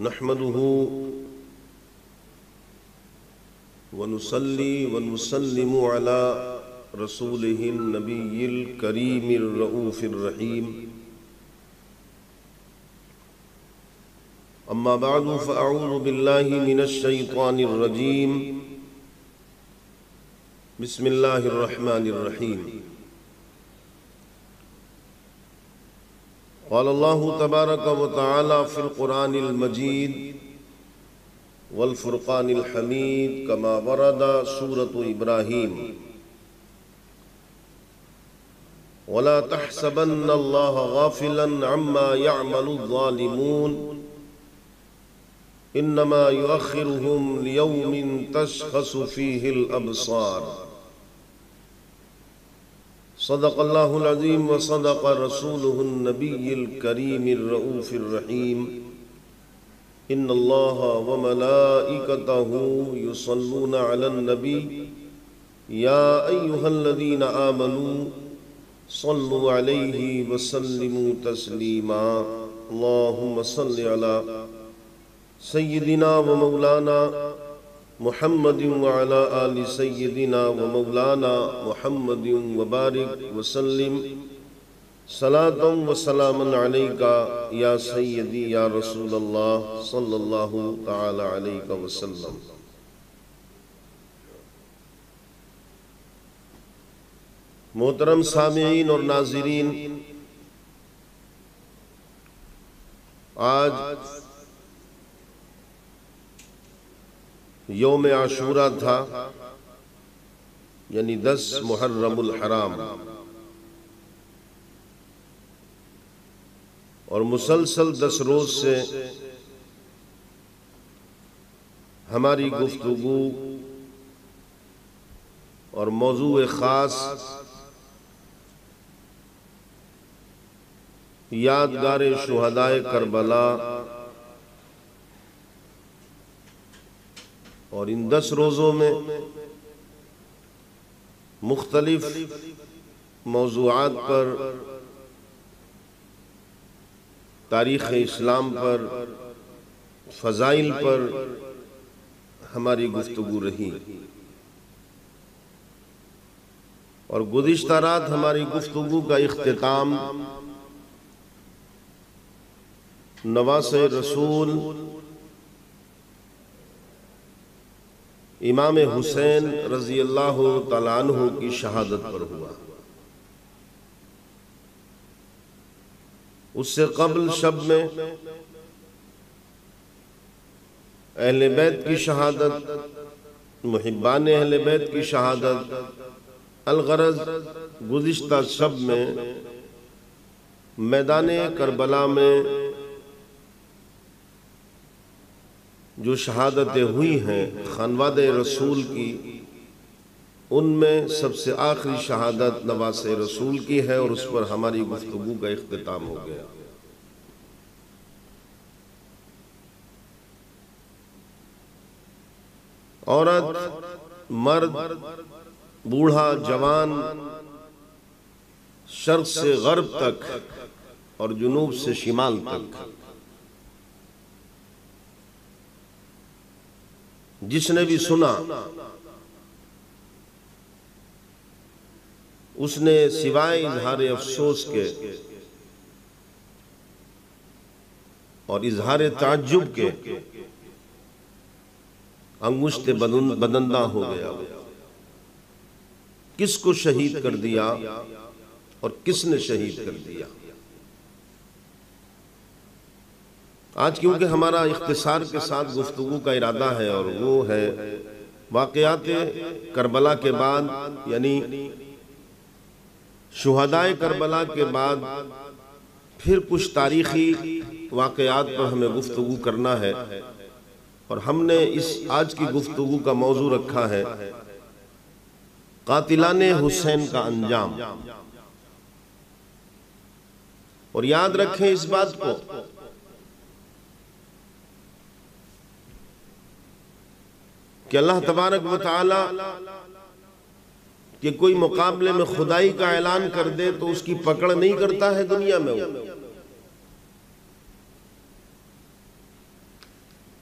نحمده ونصلي ونسلم على رسوله النبي الكريم الرؤوف الرحيم أما بعد فأعوذ بالله من الشيطان الرجيم بسم الله الرحمن الرحيم قال الله تبارك وتعالى في القرآن المجيد والفرقان الحميد كما ورد سورة إبراهيم ولا تحسبن الله غافلا عما يعمل الظالمون إنما يؤخرهم ليوم تشخص فيه الأبصار صدق الله العظيم وصدق رسوله النبي الكريم الرؤوف الرحيم إن الله وملائكته يصلون على النبي يا أيها الذين آمنوا صلوا عليه وسلموا تسليما اللهم صل على سيدنا ومولانا محمد وعلى آل سيدنا ومولانا محمد وبارك وسلم صلاة وسلاما عليك يا سيدي يا رسول الله صلى الله تعالى عليك وسلم محترم سامعین اور ناظرین، آج یوم عاشوراء تھا، یعنی 10 محرم الحرام، اور مسلسل 10 روز سے ہماری گفتگو اور موضوع خاص یادگار شہدائے کربلا، اور ان 10 روزوں میں مختلف موضوعات پر، تاریخ اسلام پر، فضائل پر ہماری گفتگو رہی، اور گزشتہ رات ہماری گفتگو کا اختتام نواسۂ رسول امام حسین رضی اللہ تعالیٰ عنہ کی شہادت پر ہوا۔ اس سے قبل شب میں اہل بیت کی شہادت، محبان اہل بیت کی شہادت، الغرض گزشتہ شب میں میدان کربلا میں جو شہادتیں ہوئی ہیں خانوادہ رسول کی، ان میں سب سے آخری شہادت نواسۂ رسول کی ہے، اور اس پر ہماری گفتگو کا اختتام ہو گیا۔ عورت، مرد، بوڑھا، جوان، شرق سے غرب تک اور جنوب سے شمال تک، جس نے بھی سنا اس نے سوائے اظہار افسوس کے اور اظہار تعجب کے انگشت بدندہ ہو گیا۔ کس کو شہید کر دیا اور کس نے شہید کر دیا؟ آج کیونکہ ہمارا اختصار کے ساتھ گفتگو کا ارادہ ہے، اور وہ ہے واقعات کربلا کے بعد، یعنی شہدائے کربلا کے بعد پھر کچھ تاریخی واقعات پر ہمیں گفتگو کرنا ہے، اور ہم نے اس آج کی گفتگو کا موضوع رکھا ہے قاتلان حسین کا انجام۔ اور یاد رکھیں اس بات کو کہ اللہ تبارک و تعالی کہ کوئی مقابلے میں خدائی کا اعلان کر دے تو اس کی پکڑ نہیں کرتا ہے دنیا میں وہ،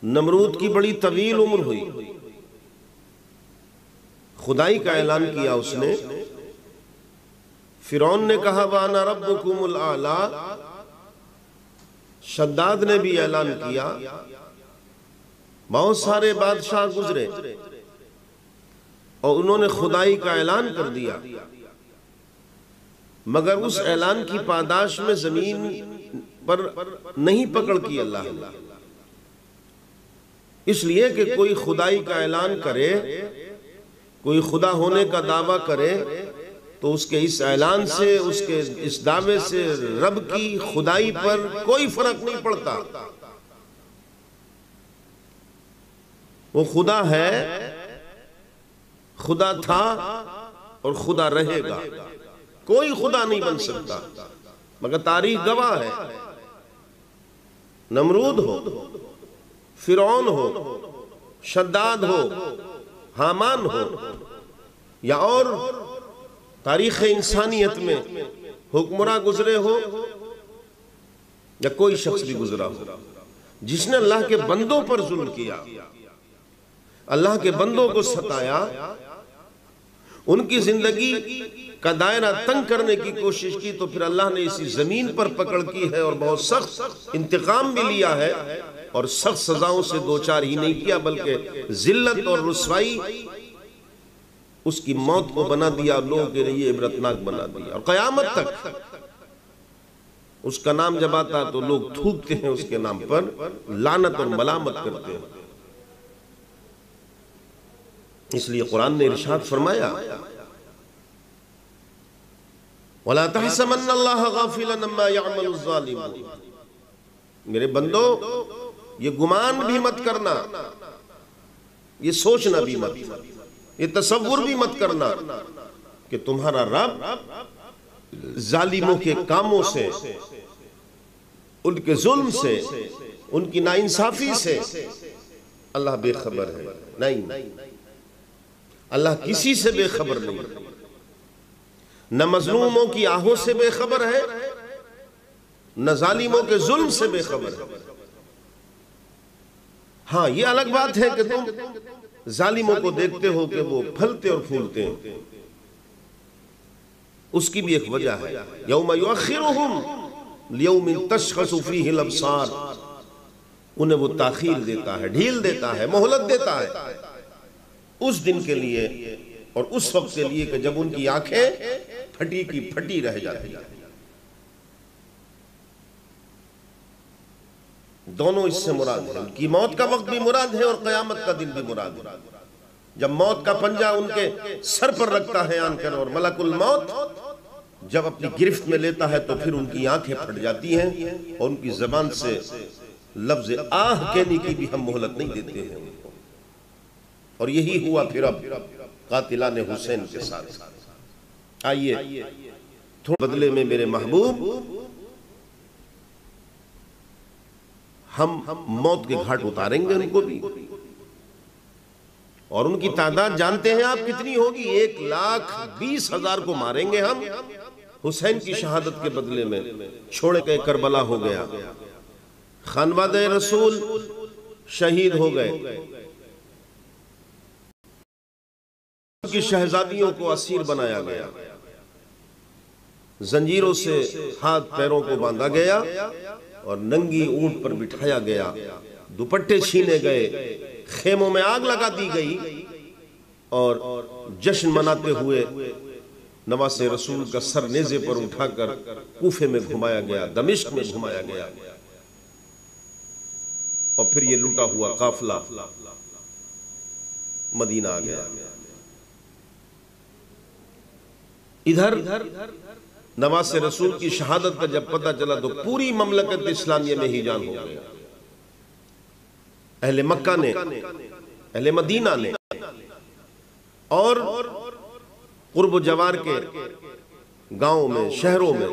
نمرود کی بڑی طویل عمر ہوئی، خدائی کا اعلان کیا اس نے۔ فرعون نے کہا وَأَنَا رَبُّكُمُ الْأَعْلَىٰ، شداد نے بھی اعلان کیا، بہت سارے بادشاہ گزرے اور انہوں نے خدائی کا اعلان کر دیا، مگر اس اعلان کی پاداش میں زمین پر نہیں پکڑ کی اللہ نے، اس لیے کہ کوئی خدائی کا اعلان کرے، کوئی خدا ہونے کا دعویٰ کرے تو اس کے اس اعلان سے، اس کے اس دعوے سے رب کی خدائی پر کوئی فرق نہیں پڑتا۔ وہ خدا ہے، خدا تھا اور خدا رہے گا، کوئی خدا نہیں بن سکتا، مگر تاریخ گواہ ہے، نمرود ہو، فرعون ہو، شداد ہو، حامان ہو، یا اور تاریخ انسانیت میں حکمراں گزرے ہو یا کوئی شخص بھی گزرا ہو، جس نے اللہ کے بندوں پر ظلم کیا، اللہ کے بندوں کو ستایا، ان کی زندگی کا دائرہ تنگ کرنے کی کوشش کی، تو پھر اللہ نے اسی زمین پر پکڑ کی ہے اور بہت سخت انتقام بھی لیا ہے، اور سخت سزاؤں سے دوچار ہی نہیں کیا بلکہ ذلت اور رسوائی اس کی موت کو بنا دیا، لوگوں کے لیے عبرتناک بنا دیا، اور قیامت تک اس کا نام جب آتا تو لوگ تھوکتے ہیں اس کے نام پر، لعنت اور ملامت کرتے ہیں۔ اس لیے قرآن نے ارشاد فرمایا وَلَا تَحْسَبَنَّ اللَّهَ غَافِلًا عَمَّا يَعْمَلُ الظَّالِمُونَ، میرے بندو یہ گمان بھی مت کرنا، یہ سوچنا بھی مت، یہ تصور بھی مت کرنا کہ تمہارا رب ظالموں کے کاموں سے، ان کے ظلم سے، ان کی ناانصافی سے اللہ بے خبر ہے۔ نہیں، اللہ کسی سے بے خبر نہیں، نہ مظلوموں کی آہوں سے بے خبر ہے، نہ ظالموں کے ظلم سے بے خبر ہے۔ ہاں یہ الگ بات ہے کہ تم ظالموں کو دیکھتے ہو کہ وہ پھلتے اور پھولتے ہیں، اس کی بھی ایک وجہ ہے، یوم یؤخرہم لیوم تشخص فیہ الابصار، انہیں وہ تاخیر دیتا ہے، ڈھیل دیتا ہے، مہلت دیتا ہے اس دن کے لیے اور اس وقت کے لیے کہ جب ان کی آنکھیں پھٹی کی پھٹی رہ جاتی ہیں۔ دونوں اس سے مراد ہیں، ان کی موت کا وقت بھی مراد ہے اور قیامت کا دن بھی مراد ہے، جب موت کا پنجہ ان کے سر پر رکھتا ہے آن کر، اور ملک الموت جب اپنی گرفت میں لیتا ہے تو پھر ان کی آنکھیں پھٹ جاتی ہیں اور ان کی زبان سے لفظ آہ کہنے کی بھی ہم مہلت نہیں دیتے ہیں۔ اور یہی ہوا پھر اب قاتلان حسین کے ساتھ۔ آئیے تھوڑے بدلے میں میرے محبوب ہم موت کے گھاٹ اتاریں گے ان کو بھی، اور ان کی تعداد جانتے ہیں آپ کتنی ہوگی؟ 1,20,000 کو ماریں گے ہم، حسین کی شہادت کے بدلے میں۔ چھوڑے کے کربلا ہو گیا، خانوادہ رسول شہید ہو گئے، کی شہزادیوں کو اسیر بنایا گیا، زنجیروں سے ہاتھ پیروں کو باندھا گیا اور ننگی اونٹ پر بٹھایا گیا، دوپٹے چھینے گئے، خیموں میں آگ لگا دی گئی، اور جشن مناتے ہوئے نواز رسول کا سر نیزے پر اٹھا کر کوفے میں گھمایا گیا، دمشق میں گھمایا گیا، اور پھر یہ لوٹا ہوا قافلہ مدینہ آ گیا۔ ادھر نواز رسول کی شہادت کا جب پتہ چلا تو پوری مملکت اسلامیہ میں ہی جان ہو گیا، اہل مکہ نے، اہل مدینہ نے، اور قرب و جوار کے گاؤں میں، شہروں میں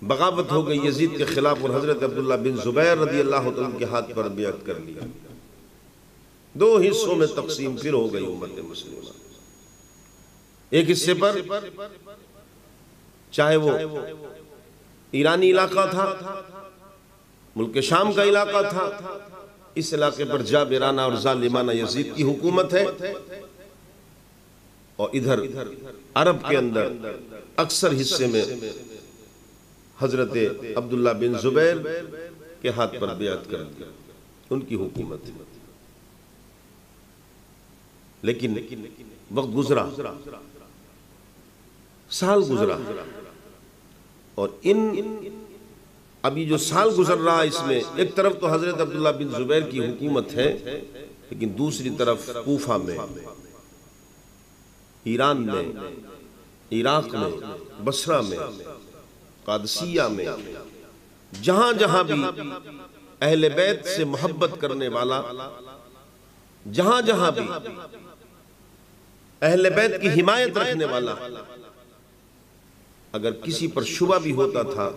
بغاوت ہو گئی یزید کے خلاف، اور حضرت عبداللہ بن زبیر رضی اللہ عنہ کے ہاتھ پر بیعت کر لیا۔ 2 حصوں میں تقسیم پھر ہو گئی امت مسلمہ۔ ایک حصے پر چاہے وہ ایرانی علاقہ تھا ملک شام کا علاقہ تھا، اس علاقے پر جابرانہ اور ظالمانہ یزید کی حکومت ہے، اور ادھر عرب کے اندر اکثر حصے میں حضرت عبداللہ بن زبیر کے ہاتھ پر بیعت کر دیا، ان کی حکومت ہے۔ لیکن وقت گزرا، سال گزرا، اور ابھی جو سال گزر رہا اس میں ایک طرف تو حضرت عبداللہ بن زبیر کی حکومت ہے، لیکن دوسری طرف کوفہ میں، ایران میں، عراق میں، بصرہ میں، قادسیہ میں، جہاں جہاں بھی اہل بیت سے محبت کرنے والا، جہاں جہاں بھی اہل بیت کی حمایت رکھنے والا، اگر کسی پر شبہ بھی ہوتا تھا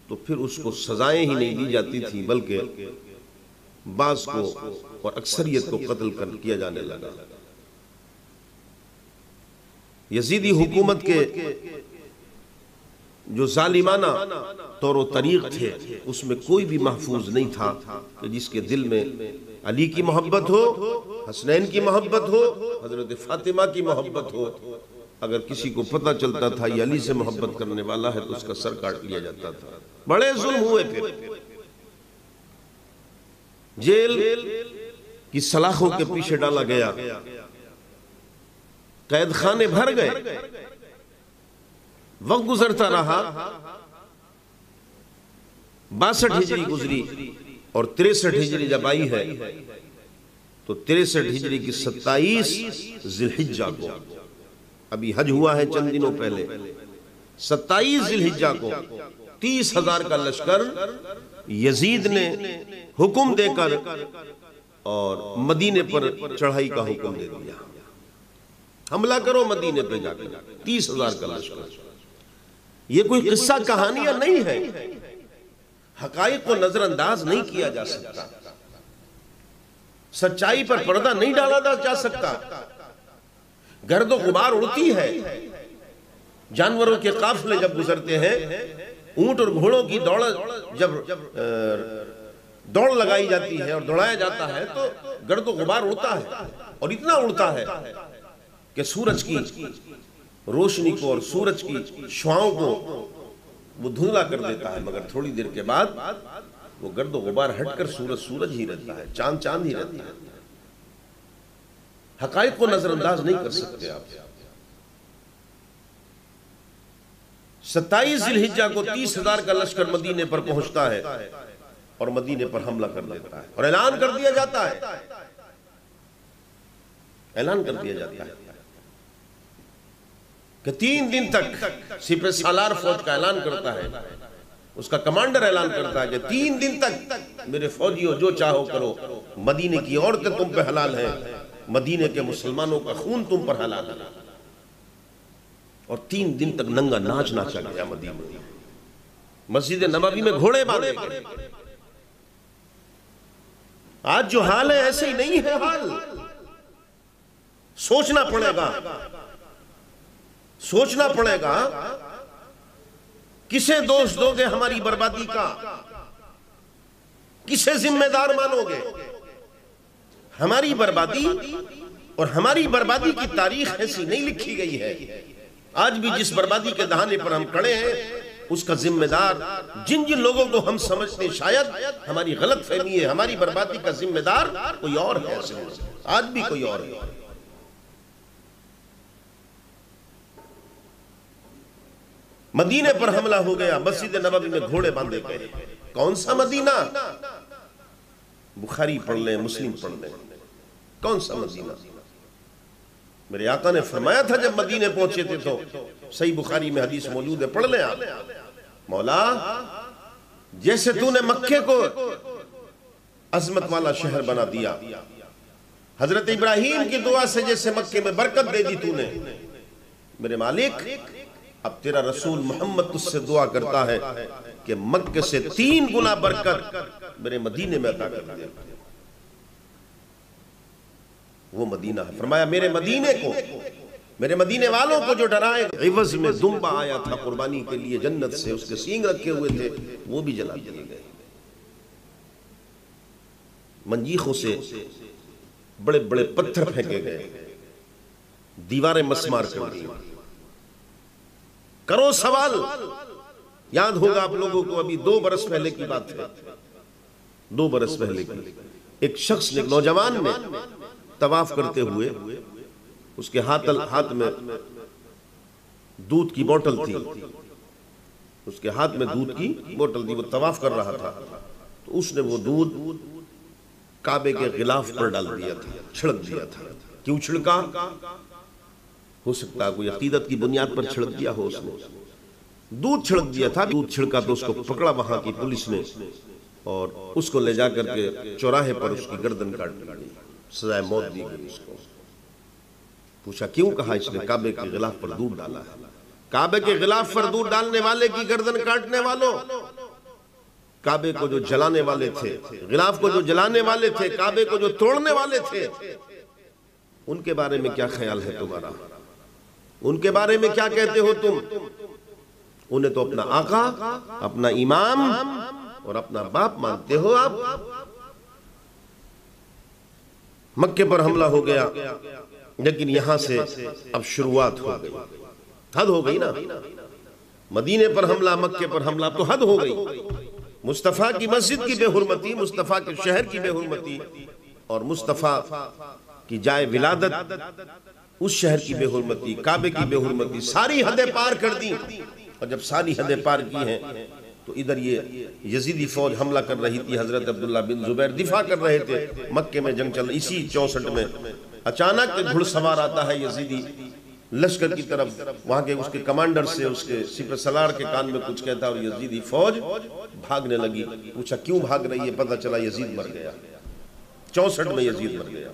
تو پھر اس کو سزائیں ہی نہیں دی جاتی تھی، بلکہ بعض کو اور اکثریت کو قتل کیا جانے لگا۔ یزیدی حکومت کے جو ظالمانہ طور و طریق تھے، اس میں کوئی بھی محفوظ نہیں تھا کہ جس کے دل میں علی کی محبت ہو، حسنین کی محبت ہو، حضرت فاطمہ کی محبت ہو۔ اگر کسی کو پتہ چلتا تھا یہ علی سے محبت کرنے والا ہے تو اس کا سر کاٹ لیا جاتا تھا۔ بڑے ظلم ہوئے، پھر جیل کی سلاخوں کے پیچھے ڈالا گیا، قید خانے بھر گئے، وقت گزرتا رہا، 62 ہجری گزری، اور 63 ہجری جب آئی ہے تو 63 ہجری کی 27 ذی الحجہ کو، ابھی حج ہوا ہے چند دنوں پہلے، 27 ذی الحجہ کو 30,000 کا لشکر یزید نے حکم دے کر اور مدینے پر چڑھائی کا حکم دے دیا، حملہ کرو مدینے پہ جا کر، 30,000 کا لشکر۔ یہ کوئی قصہ کہانیاں نہیں ہے، حقائق کو نظر انداز نہیں کیا جا سکتا، سچائی پر پردہ نہیں ڈالا جا سکتا۔ گرد و غبار اڑتی ہے، جانوروں کے قافلے جب گزرتے ہیں، اونٹ اور گھوڑوں کی جب دوڑ لگائی جاتی ہے اور دوڑایا جاتا ہے تو گرد و غبار اڑتا ہے، اور اتنا اڑتا ہے کہ سورج کی روشنی کو اور سورج کی شعاؤں کو وہ دھندلا کر دیتا ہے، مگر تھوڑی دیر کے بعد وہ گرد و غبار ہٹ کر سورج ہی رہتا ہے، چاند ہی رہتا ہے۔ حقائق کو نظر انداز نہیں کر سکتے آپ۔ 27 ذی الحجہ کو 30,000 کا لشکر مدینے پر پہنچتا ہے اور مدینے پر حملہ کر دیتا ہے، اور اعلان کر دیا جاتا ہے کہ 3 دن تک سپہ سالار فوج کا اعلان کرتا ہے، اس کا کمانڈر اعلان کرتا ہے کہ 3 دن تک میرے فوجیوں جو چاہو کرو، مدینے کی عورتیں تم پہ حلال ہیں، مدینے کے مسلمانوں کا خون تم پر حلال ہے۔ اور 3 دن تک ننگا ناچ ناچا گیا مدینے میں، مسجد نبوی میں گھوڑے باندھے گئے۔ آج جو حال ہے ایسے ہی نہیں ہے حال، سوچنا پڑے گا کسے دوست دو گے ہماری بربادی کا، کسے ذمہ دار مانو گے؟ ہماری بربادی اور ہماری بربادی کی تاریخ ایسی نہیں لکھی گئی ہے۔ آج بھی جس بربادی کے دہانے پر ہم کھڑے ہیں اس کا ذمہ دار جن لوگوں کو ہم سمجھتے شاید ہماری غلط فہمی ہے، ہماری بربادی کا ذمہ دار کوئی اور ہے، آج بھی کوئی اور ہے۔ مدینے پر حملہ ہو گیا، مسجد نبوی میں گھوڑے باندھے گئے۔ کون سا مدینہ؟ بخاری پڑھ لیں، مسلم پڑھ لیں، کون سا مدینہ؟ میرے آقا نے فرمایا تھا جب مدینے پہنچے تھے تو، صحیح بخاری میں حدیث موجود ہے، پڑھ لیں آپ، مولا جیسے تو نے مکے کو عظمت والا شہر بنا دیا، حضرت ابراہیم کی دعا سے جیسے مکے میں برکت دے دی تو نے، میرے مالک اب تیرا رسول محمد تجھ سے دعا کرتا ہے کہ مکے سے 3 گنا برکت میرے مدینے میں عطا کر دے۔ وہ مدینہ ہے، فرمایا میرے مدینے کو، میرے مدینے والوں کو جو ڈرائے، عوض میں دمبا آیا تھا قربانی کے لیے جنت سے، اس کے سینگ رکھے ہوئے تھے، وہ بھی جلا دیے گئے۔ منجیخوں سے بڑے بڑے پتھر پھینکے گئے، دیواریں مسمار کر دی۔ کرو سوال، یاد ہوگا آپ لوگوں کو، ابھی 2 برس پہلے کی بات ہے، 2 برس پہلے کی، ایک شخص نے، ایک نوجوان نے طواف کرتے ہوئے، اس کے ہاتھ میں دودھ کی بوٹل تھی، اس کے ہاتھ میں دودھ کی بوٹل تھی، وہ طواف کر رہا تھا، تو اس نے وہ دودھ کعبے کے غلاف پر ڈال دیا تھا، چھڑک دیا تھا۔ کیوں چھڑکا؟ ہو سکتا ہے کوئی عقیدت کی بنیاد پر چھڑک دیا ہو، اس نے دودھ چھڑک دیا تھا۔ دودھ چھڑکا تو اس کو پکڑا وہاں کی پولیس نے، اور اس کو لے جا کر کے چوراہے پر اس کی گردن کاٹ دی گئی، سزائے موت دی گئی اس کو۔ پوچھا کیوں؟ کہا اس نے کعبے کے غلاف پر دودھ ڈالا ہے۔ کعبے کے غلاف پر دودھ ڈالنے والے کی گردن کاٹنے والوں، کعبے کو جو جلانے والے تھے، غلاف کو جو جلانے والے تھے، کعبے کو جو توڑنے والے تھے، ان کے بارے میں کیا خیال ہے تمہارا؟ ان کے بارے میں کیا کہتے ہو تم؟ انہیں تو اپنا آقا، اپنا امام اور اپنا باپ مانتے ہو آپ۔ مکے پر حملہ ہو گیا، لیکن یہاں سے اب شروعات ہو گئی، حد ہو گئی نا۔ مدینے پر حملہ، مکے پر حملہ، تو حد ہو گئی۔ مصطفیٰ کی مسجد کی بے حرمتی، مصطفیٰ کے شہر کی بے حرمتی، اور مصطفیٰ کی جائے ولادت اس شہر کی بے حرمتی، کعبے کی بے حرمتی، ساری حدیں پار کر دی۔ اور جب ساری حدیں پار کی ہیں تو ادھر یہ یزیدی فوج حملہ کر رہی تھی، حضرت عبداللہ بن زبیر دفاع کر رہے تھے، مکے میں جنگ چل رہی۔ اسی 64 میں اچانک ایک گھڑ سوار آتا ہے یزیدی لشکر کی طرف، وہاں کے اس کے کمانڈر سے، اس کے سپہ سالار کے کان میں کچھ کہتا ہے، اور یزیدی فوج بھاگنے لگی۔ پوچھا کیوں بھاگ رہی ہے؟ پتہ چلا یزید مر گیا، 64 میں یزید مر گیا۔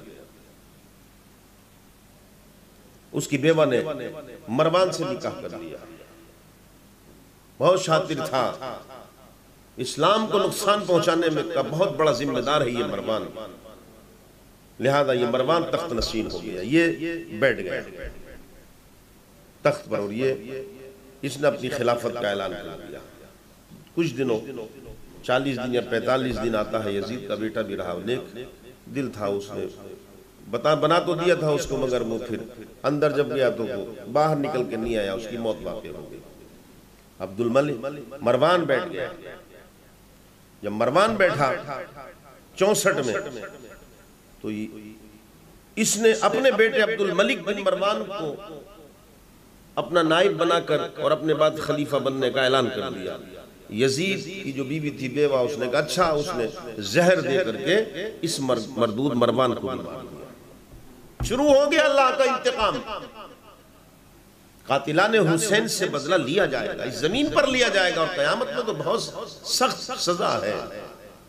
اس کی بیوہ نے مروان سے نکاح کر لیا، بہت شاطر تھا، اسلام کو نقصان پہنچانے میں کا بہت بڑا ذمہ دار ہے یہ مروان، لہذا یہ مروان تخت نشین ہو گیا، یہ بیٹھ گیا تخت پر، اور اس نے اپنی خلافت کا اعلان کر دیا۔ کچھ دنوں، 40 دن یا 45 دن آتا ہے، یزید کا بیٹا بھی رہا، نیک دل تھا، اس نے بنا تو دیا تھا اس کو، مگر وہ پھر اندر جب گیا تو وہ باہر نکل کے نہیں آیا، اس کی موت واقع ہو گئی۔ عبد الملک، مروان بیٹھ گیا۔ جب مروان بیٹھا 64 میں، تو اس نے اپنے بیٹے عبد الملک بن مروان کو اپنا نائب بنا کر اور اپنے بعد خلیفہ بننے کا اعلان کر دیا۔ یزید کی جو بیوی تھی بیوہ، اس نے کہا اچھا، اس نے زہر دے کر کے اس مردود مروان کو بھی مار دیا۔ شروع ہو گیا اللہ کا انتقام، قاتلان حسین سے بدلہ لیا جائے گا، اس زمین پر لیا جائے گا، اور قیامت میں تو بہت سخت سزا ہے۔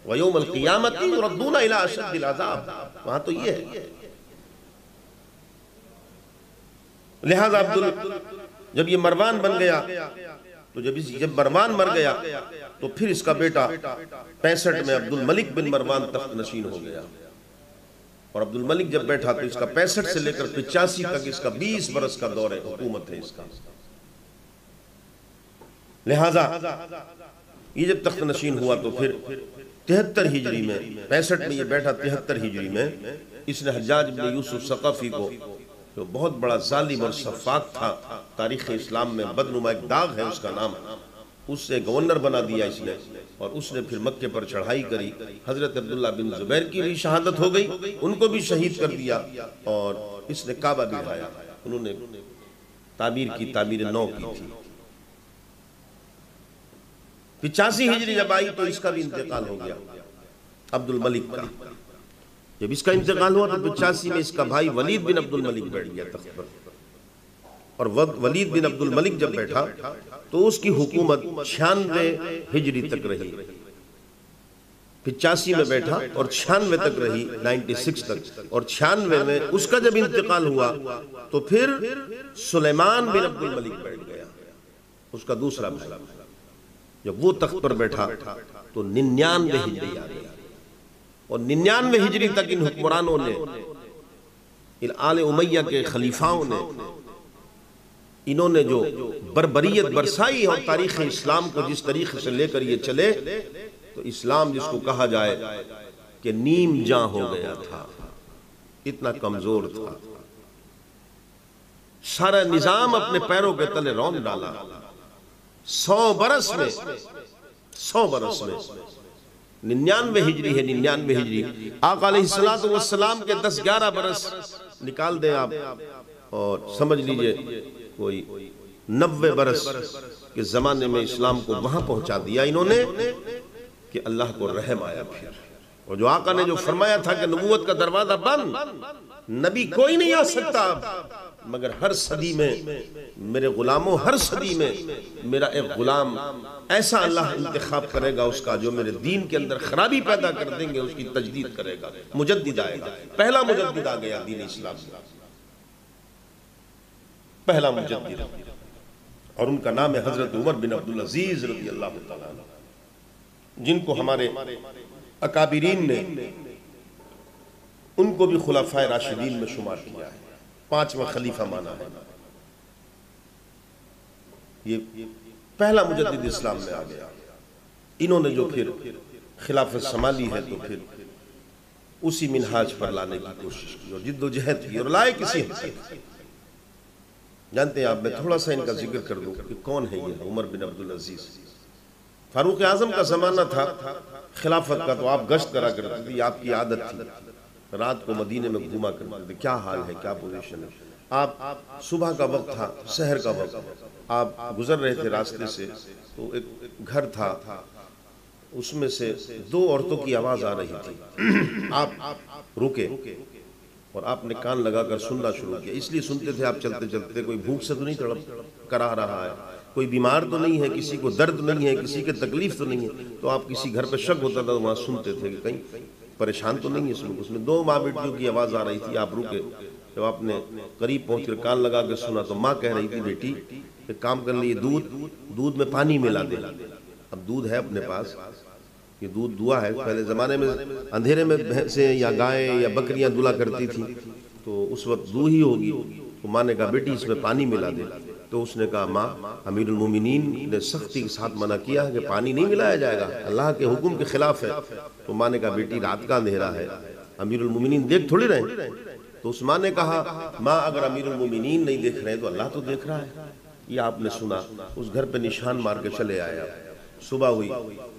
وَيَوْمَ الْقِيَامَةِ يُرَدُّونَ إِلَىٰ أَشَدِّ الْعَذَابِ، وہاں تو یہ ہے۔ لہذا جب یہ مروان بن گیا، تو جب مروان مر گیا تو پھر اس کا بیٹا 65 میں عبد الملک بن مروان تخت نشین ہو گیا، اور عبد الملک جب بیٹھا تو اس کا 65 سے لے کر 85 تک اس کا 20 برس کا دور حکومت ہے اس کا۔ لہذا یہ جب تخت نشین ہوا تو پھر 73 ہجری میں، 65 میں یہ بیٹھا، 73 ہجری میں اس نے حجاج بن یوسف ثقفی کو، جو بہت بڑا ظالم اور سفاک تھا، تاریخ اسلام میں بدنما ایک داغ ہے اس کا نام، اس سے گورنر بنا دیا اس نے، اور اس نے پھر مکے پر چڑھائی کری۔ حضرت عبداللہ بن زبیر کی بھی شہادت ہو گئی، ان کو بھی شہید کر دیا، اور اس نے کعبہ بھی ڈھایا، انہوں نے تعمیر نو کی تھی۔ 85 ہجری جب آئی تو اس کا بھی انتقال ہو گیا، عبد الملک کا۔ جب اس کا انتقال ہوا تو 85 میں اس کا بھائی ولید بن عبد الملک بیٹھ گیا تخت پر، اور ولید بن عبد الملک جب بیٹھا تو اس کی حکومت 96 ہجری تک رہی، 85 میں بیٹھا اور 96 تک رہی، 96 تک، اور 96 میں اس کا جب انتقال ہوا تو پھر سلیمان بن عبد الملک بیٹھ گیا، اس کا دوسرا بھائی۔ جب وہ تخت پر بیٹھا تو 99 ہجری آ گئی، اور 99 ہجری تک ان حکمرانوں نے، ان آل امیہ کے خلیفاؤں نے، انہوں نے جو بربریت برسائی اور تاریخ اسلام کو جس طریقے سے لے کر یہ چلے، تو اسلام جس کو کہا جائے کہ نیم جاں ہو گیا تھا، اتنا کمزور تھا، سارا نظام اپنے پیروں کے تلے رون ڈالا۔ 100 برس میں 99 ہجری ہے، 99 ہجری، آقا علیہ السلام کے 10-11 برس نکال دیں آپ اور سمجھ لیجئے کوئی 90 برس کے زمانے میں اسلام کو وہاں پہنچا دیا انہوں نے کہ اللہ کو رحم آیا پھر۔ اور جو آقا نے جو فرمایا تھا کہ نبوت کا دروازہ بند، نبی کوئی نہیں آ سکتا مگر ہر صدی میں میرے غلاموں، ہر صدی میں میرا ایک غلام ایسا اللہ انتخاب کرے گا اس کا جو میرے دین کے اندر خرابی پیدا کر دیں گے اس کی تجدید کرے گا، مجدد آئے گا۔ پہلا مجدد آ گیا دین اسلام کا، پہلا مجدد، اور ان کا نام ہے حضرت عمر بن عبدالعزیز رضی اللہ تعالیٰ عنہ، جن کو ہمارے اکابرین نے ان کو بھی خلفائے راشدین میں شمار کیا ہے، 5واں خلیفہ مانا ہے۔ یہ پہلا مجدد اسلام میں آ گیا۔ انہوں نے جو پھر خلافت سنبھالی ہے تو پھر اسی منہاج پر لانے کی کوشش کی اور جد و جہد کی، اور لائے کسی حد تک۔ جانتے ہیں آپ، میں تھوڑا سا ان کا ذکر کر دوں کہ کون ہے یہ عمر بن عبدالعزیز۔ فاروق اعظم کا زمانہ تھا خلافت کا، تو آپ گشت کرا کرتے تھے، آپ کی عادت تھی، رات کو مدینے میں گھوما کرتے تھے، کیا حال ہے، کیا پوزیشن ہے۔ آپ صبح کا وقت تھا، سحر کا وقت، آپ گزر رہے تھے راستے سے، تو ایک گھر تھا، اس میں سے 2 عورتوں کی آواز آ رہی تھی۔ آپ رکے اور آپ نے کان لگا کر سننا شروع کیا۔ اس لیے سنتے تھے آپ چلتے چلتے، کوئی بھوک سے تو نہیں تڑپ کرا رہا ہے، کوئی بیمار تو نہیں ہے، کسی کو درد نہیں ہے، کسی کے تکلیف تو نہیں ہے، تو آپ کسی گھر پہ شک ہوتا تھا وہاں سنتے تھے کہ کہیں پریشان تو نہیں ہے اس میں 2 ماں بیٹیوں کی آواز آ رہی تھی۔ آپ رکے، جب آپ نے قریب پہنچ کر کان لگا کے سنا تو ماں کہہ رہی تھی، بیٹی ایک کام کر لیے، دودھ میں پانی ملا دے۔ اب دودھ ہے اپنے پاس، یہ دودھ دعا ہے۔ پہلے زمانے میں اندھیرے میں بھینسیں یا گائیں یا بکریاں دھلا کرتی تھیں، تو اس وقت دودھ ہی ہوگی۔ تو ماں نے کہا بیٹی اس میں پانی ملا دے، تو اس نے کہا ماں، امیر المومنین نے سختی کے ساتھ منع کیا ہے کہ پانی نہیں ملایا جائے گا، اللہ کے حکم کے خلاف ہے۔ تو ماں نے کہا بیٹی رات کا اندھیرا ہے، امیر المومنین دیکھ تھوڑی رہے۔ تو اس ماں نے کہا ماں اگر امیر المومنین نہیں دیکھ رہے تو اللہ تو دیکھ رہا ہے۔ یہ آپ نے سنا، اس گھر پہ نشان مار کے چلے آیا۔ صبح ہوئی،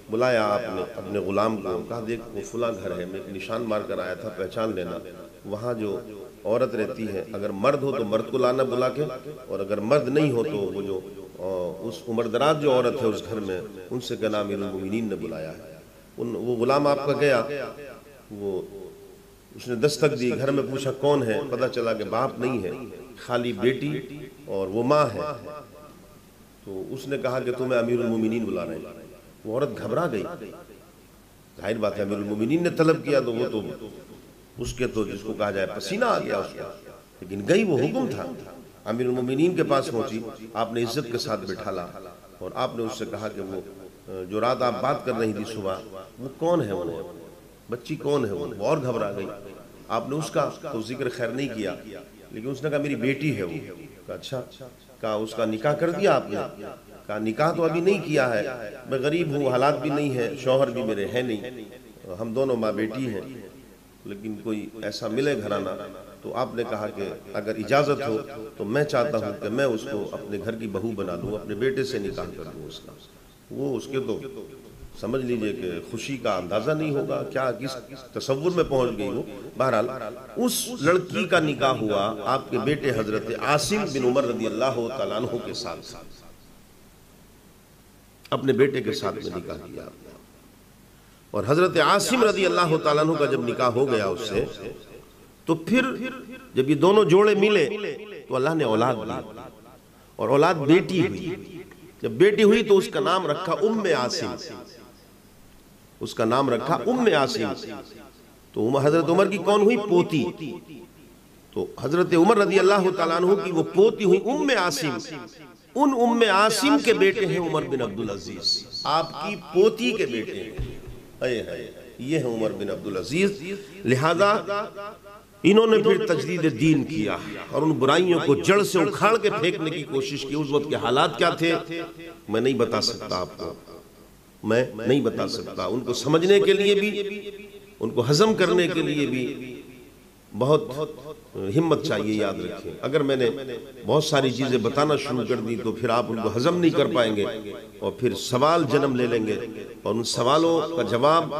بلایا آپ نے اپنے غلام کو، کہا دیکھ وہ فلاں گھر ہے، میں ایک نشان مار کر آیا تھا، پہچان لینا۔ وہاں جو عورت رہتی ہے، اگر مرد ہو تو مرد کو لانا بلا کے، اور اگر مرد نہیں ہو تو وہ جو اس عمر دراز جو عورت ہے اس گھر میں، ان سے کہنا امیر المومنین نے بلایا ہے۔ وہ غلام آپ کا گیا، اس نے دستک دی، گھر میں پوچھا کون ہے، پتہ چلا کہ باپ نہیں ہے، خالی بیٹی اور وہ ماں ہے۔ تو اس نے کہا کہ تمہیں امیر المومنین بلا رہے ہیں۔ وہ عورت گھبرا گئی، ظاہر بات ہے امیر المومنین نے طلب کیا تو وہ تو اس کے تو جس کو کہا جائے پسینہ آ گیا اس کا، لیکن گئی وہ حکم تھا۔ امیر المومنین کے پاس پہنچی، آپ نے عزت کے ساتھ بٹھالا اور آپ نے اس سے کہا کہ وہ جو رات آپ بات کر رہی تھی صبح، وہ کون ہے، وہ بچی کون ہے؟ وہ اور گھبرا گئی۔ آپ نے اس کا تو ذکر خیر نہیں کیا، لیکن اس نے کہا میری بیٹی ہے وہ۔ کہا اچھا، کہا اس کا نکاح کر دیا آپ نے؟ کہا نکاح تو ابھی نہیں کیا ہے، میں غریب ہوں، حالات بھی نہیں ہے، شوہر بھی میرے ہیں نہیں، ہم دونوں ماں بیٹی ہیں، لیکن کوئی ایسا ملے گھرانہ۔ تو آپ نے کہا کہ اگر اجازت ہو تو میں چاہتا ہوں کہ میں اس کو اپنے گھر کی بہو بنا لوں، اپنے بیٹے سے نکاح کر دوں اس کا۔ وہ اس کے تو سمجھ لیجئے کہ خوشی کا اندازہ نہیں ہوگا، کیا کس تصور میں پہنچ گئی وہ۔ بہرحال اس لڑکی کا نکاح ہوا آپ کے بیٹے حضرت عاصم بن عمر رضی اللہ تعالیٰ عنہ کے ساتھ، اپنے بیٹے کے ساتھ میں نکاح کیا۔ اور حضرت عاصم رضی اللہ تعالیٰ عنہ کا جب نکاح ہو گیا اس سے، تو پھر جب یہ دونوں جوڑے ملے تو اللہ نے اولاد دی، اور اولاد بیٹی ہوئی۔ جب بیٹی ہوئی تو اس کا نام رکھا ام عاصم، اس کا نام رکھا ام عاصم۔ تو حضرت عمر کی کون ہوئی؟ پوتی۔ تو حضرت عمر رضی اللہ تعالیٰ عنہ کی وہ پوتی ہوئی ام عاصم۔ ان ام عاصم کے بیٹے ہیں عمر بن عبدالعزیز، آپ کی پوتی کے بیٹے ہیں، یہ ہے عمر بن عبدالعزیز۔ لہذا انہوں نے پھر تجدید دین کیا اور ان برائیوں کو جڑ سے اکھاڑ کے پھینکنے کی کوشش کی۔ اس وقت کے حالات کیا تھے میں نہیں بتا سکتا آپ کو، میں نہیں بتا سکتا۔ ان کو سمجھنے کے لیے بھی ان کو ہضم کرنے کے لیے بھی بہت ہمت چاہیے. یاد رکھیں اگر میں نے بہت ساری چیزیں بتانا شروع کر دی تو پھر آپ ان کو ہضم نہیں کر پائیں گے اور پھر سوال جنم لے لیں گے اور ان سوالوں کا جواب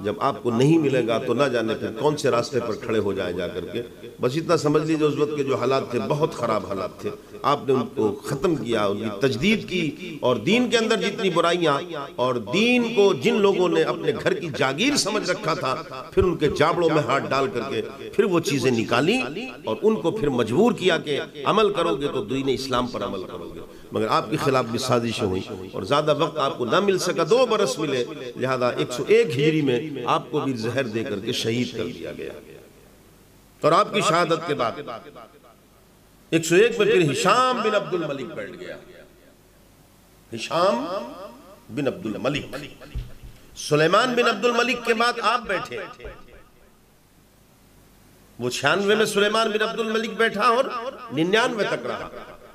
جب آپ کو نہیں ملے گا تو نہ جانے پھر کون سے راستے پر کھڑے ہو جائیں جا کر کے. بس اتنا سمجھ لیجیے اس وقت کے جو حالات تھے بہت خراب حالات تھے. آپ نے ان کو ختم کیا, ان کی تجدید کی, اور دین کے اندر جتنی برائیاں اور دین کو جن لوگوں نے اپنے گھر کی جاگیر سمجھ رکھا تھا پھر ان کے جابڑوں میں ہاتھ ڈال کر کے پھر وہ چیزیں نکالی اور ان کو پھر مجبور کیا کہ عمل کرو گے تو دین اسلام پر عمل کرو گے. مگر آپ کے خلاف بھی سازشیں ہوئی اور زیادہ وقت آپ کو نہ مل سکا, 2 برس ملے, لہذا 101 ہجری میں آپ کو بھی زہر دے کر کے شہید کر دیا گیا. اور آپ کی شہادت کے بعد 101 میں پھر ہشام بن عبد الملک بیٹھ گیا. ہشام بن عبد الملک, سلیمان بن عبد الملک کے بعد آپ بیٹھے. وہ 96 میں سلیمان بن عبد الملک بیٹھا اور 99 تک رہا.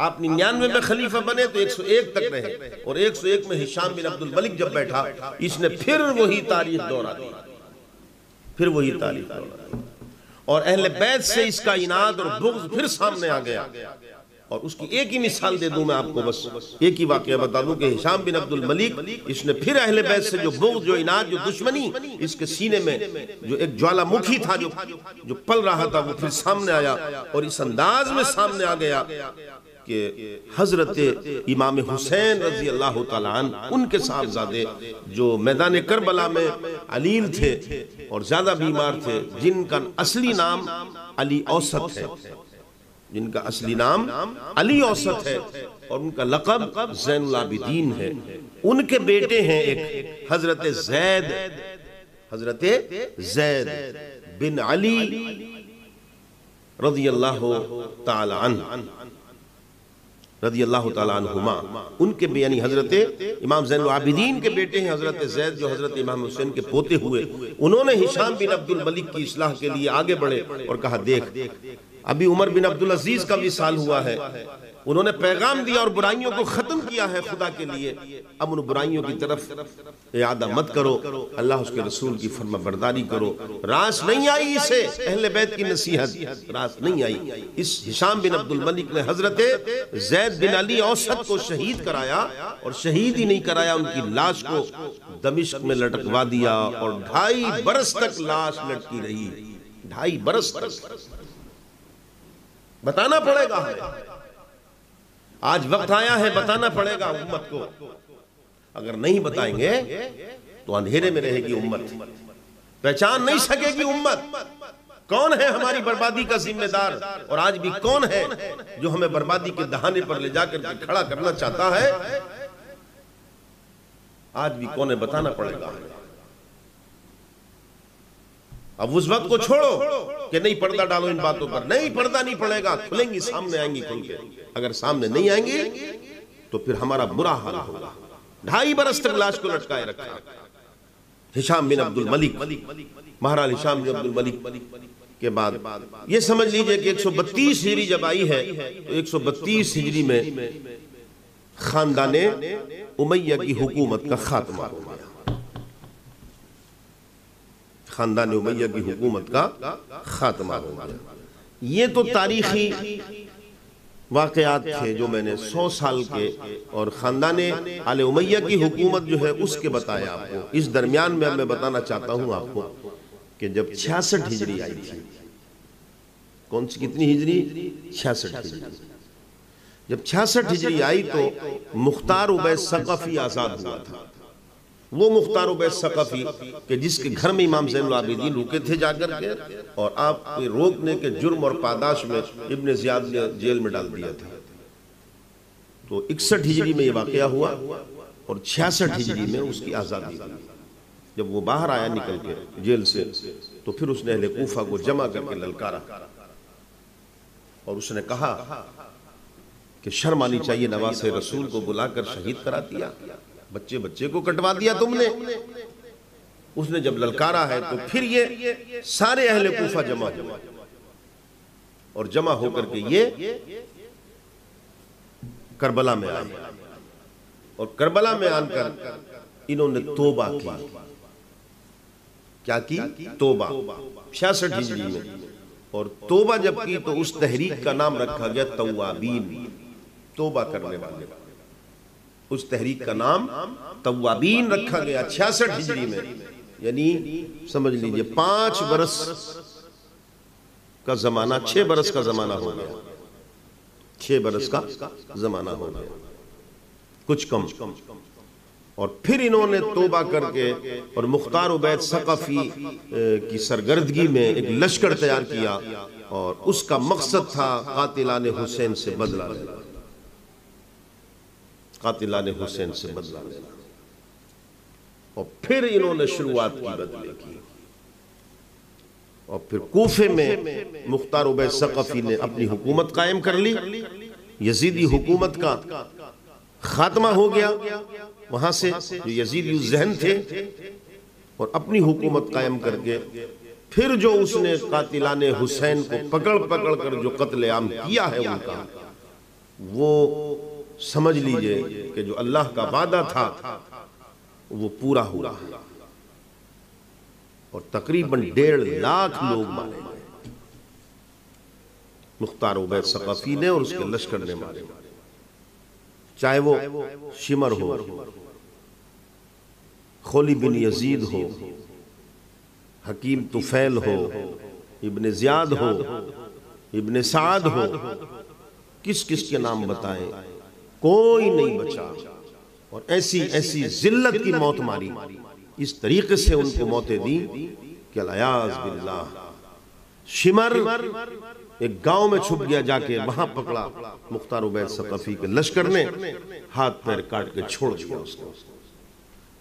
آپ 99 میں خلیفہ بنے تو 101 تک رہے اور 101 میں ہشام بن عبد الملک جب بیٹھا اس نے پھر وہی تاریخ دہرا دی, پھر وہی تاریخ دہرا دی اور اہل بیت سے اس کا عناد اور بغض پھر سامنے آ گیا. اور اس کی ایک ہی مثال دے دوں میں آپ کو, بس ایک ہی واقعہ بتا دوں کہ ہشام بن عبد الملک اس نے پھر اہل بیت سے جو بغض, جو عناد, جو دشمنی اس کے سینے میں جو ایک جوالا مکھی تھا جو پل رہا تھا وہ پھر سامنے آیا اور اس انداز میں سامنے آ گیا کہ حضرت امام حسین رضی اللہ تعالیٰ عنہ, ان کے صاحبزادے جو میدان کربلا میں علیل تھے اور زیادہ بیمار تھے, جن کا اصلی نام علی اوسط ہے, جن کا اصلی نام علی اوسط ہے اور ان کا لقب زین العابدین ہے. ان کے بیٹے ہیں ایک حضرت زید بن علی رضی اللہ تعالی عنہ, رضی اللہ تعالیٰ عنہما. ان کے یعنی حضرت امام زین العابدین کے بیٹے ہیں حضرت زید جو حضرت امام حسین کے پوتے ہوئے. انہوں نے ہشام بن عبد الملک کی اصلاح کے لیے آگے بڑھے اور کہا دیکھ ابھی عمر بن عبدالعزیز کا وصال ہوا ہے, انہوں نے پیغام دیا اور برائیوں کو ختم کیا ہے خدا کے لیے, اب ان برائیوں کی طرف اعادہ مت کرو, اللہ اس کے رسول کی فرما برداری کرو. راس نہیں آئی اسے اہل بیت کی نصیحت, راس نہیں آئی. اس ہشام بن عبد الملک نے حضرت زید بن علی اوسط کو شہید کرایا اور شہید ہی نہیں کرایا, ان کی لاش کو دمشق میں لٹکوا دیا اور 2.5 برس تک لاش لٹکی رہی, 2.5 برس تک. بتانا پڑے گا ہمیں, آج وقت آیا ہے بتانا پڑے گا امت کو. اگر نہیں بتائیں گے تو اندھیرے میں رہے گی امت, پہچان نہیں سکے گی امت. کون ہے ہماری بربادی کا ذمہ دار اور آج بھی کون ہے جو ہمیں بربادی کے دہانے پر لے جا کر کے کھڑا کرنا چاہتا ہے, آج بھی کون ہے بتانا پڑے گا. اب اس وقت کو چھوڑو کہ نہیں پردہ ڈالو ان باتوں پر, نہیں پردہ نہیں پڑے گا, کھلیں گی سامنے آئیں گی کھل کے. اگر سامنے نہیں آئیں گی تو پھر ہمارا برا حال ہوگا. 2.5 برس تک لاش کو لٹکائے رکھا ہشام بن عبد الملک. مہاراج ہشام بن عبد الملک کے بعد یہ سمجھ لیجئے کہ 132 ہجری جب آئی ہے تو 132 ہجری میں خاندان امیہ کی حکومت کا خاتمہ ہو گیا. خاندان امیہ کی حکومت کا خاتمہ ہو گیا. یہ تو تاریخی واقعات تھے جو میں نے 100 سال کے اور خاندان آل امیہ کی حکومت جو ہے اس کے بتایا آپ کو. اس درمیان میں بتانا چاہتا ہوں آپ کو کہ جب 66 ہجری آئی تھی, کون سی کتنی ہجری؟ 66 ہجری. جب 66 ہجری آئی تو مختار عبید ثقفی آزاد ہوا تھا. وہ مختار عبید ثقفی کہ جس کے گھر میں امام زین العابدین رکے تھے جا کر کے اور آپ کے روکنے کے جرم اور پاداش میں ابن زیاد نے جیل میں ڈال دیا تھا. تو 61 ہجری میں یہ واقعہ ہوا اور 66 ہجری میں اس کی آزادی ہوئی. جب وہ باہر آیا نکل کے جیل سے تو پھر اس نے اہل کوفہ کو جمع کر کے للکارا اور اس نے کہا کہ شرم آنی چاہیے, نواز رسول کو بلا کر شہید کرا دیا, بچے کو کٹوا دیا تم نے. اس نے جب للکارا ہے تو پھر یہ سارے اہل کوفہ جمع ہوا اور جمع ہو کر کے یہ کربلا میں آئے اور کربلا میں آن کر انہوں نے توبہ کی کیا کی؟ توبہ، 66 ہجری میں. اور توبہ جب کی تو اس تحریک کا نام رکھا گیا توابین، توبہ کرنے والے. اس تحریک کا نام توابین رکھا گیا 66 ہجری میں. یعنی سمجھ لیجئے 5 برس کا زمانہ، 6 برس کا زمانہ ہو گیا، 6 برس کا زمانہ ہو گیا کچھ کم. اور پھر انہوں نے توبہ کر کے اور مختار عبید ثقفی کی سرگردگی میں ایک لشکر تیار کیا، اور اس کا مقصد تھا قاتلان حسین سے بدلہ لینا، قاتلان حسین سے بدلہ لینا. اور پھر انہوں نے شروعات کی بدلے کی. اور پھر کوفے میں مختار عبید ثقفی نے اپنی حکومت قائم کر لی، یزیدی حکومت کا خاتمہ ہو گیا وہاں سے، جو یزیدی ذہن تھے، اور اپنی حکومت قائم کر کے پھر جو اس نے قاتلان حسین کو پکڑ کر جو قتل عام کیا ہے ان کا، وہ سمجھ لیجئے کہ جو اللہ کا وعدہ تھا وہ پورا ہوا. اور تقریباً 1.5 لاکھ لوگ مارے گئے مختار عبید ثقفی نے اور اس کے لشکر نے مارے. چاہے وہ شمر ہو، خولی بن یزید ہو، حکیم طفیل ہو، ابن زیاد ہو، ابن سعد ہو، کس کے نام بتائیں، کوئی نہیں بچا. اور ایسی ذلت کی موت ماری، اس طریقے سے ان کو موتیں دی کہ العیاذ باللہ. شمر ایک گاؤں میں چھپ گیا، جا کے وہاں پکڑا مختار عبید ثقفی کے لشکر نے، ہاتھ پیر کاٹ کے چھوڑ دیا اس کو.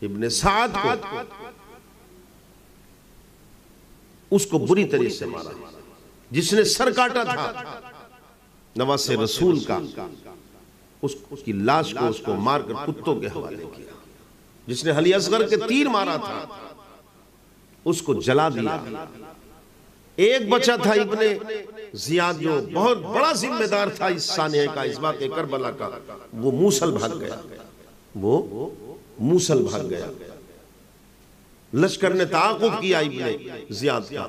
ابن سعد کو اس کو بری طرح سے مارا. جس نے سر کاٹا تھا نواسے رسول کا، اس کی لاش کو اس کو مار کر کتوں کے حوالے کیا. جس نے علی اصغر کے تیر مارا تھا اس کو جلا دیا. ایک بچہ تھا ابن زیاد جو بہت بڑا ذمہ دار تھا اس سانحے کا، اس واقعہ کربلا کا، وہ موصل بھاگ گیا. لشکر نے تعاقب کیا ابن زیاد کا،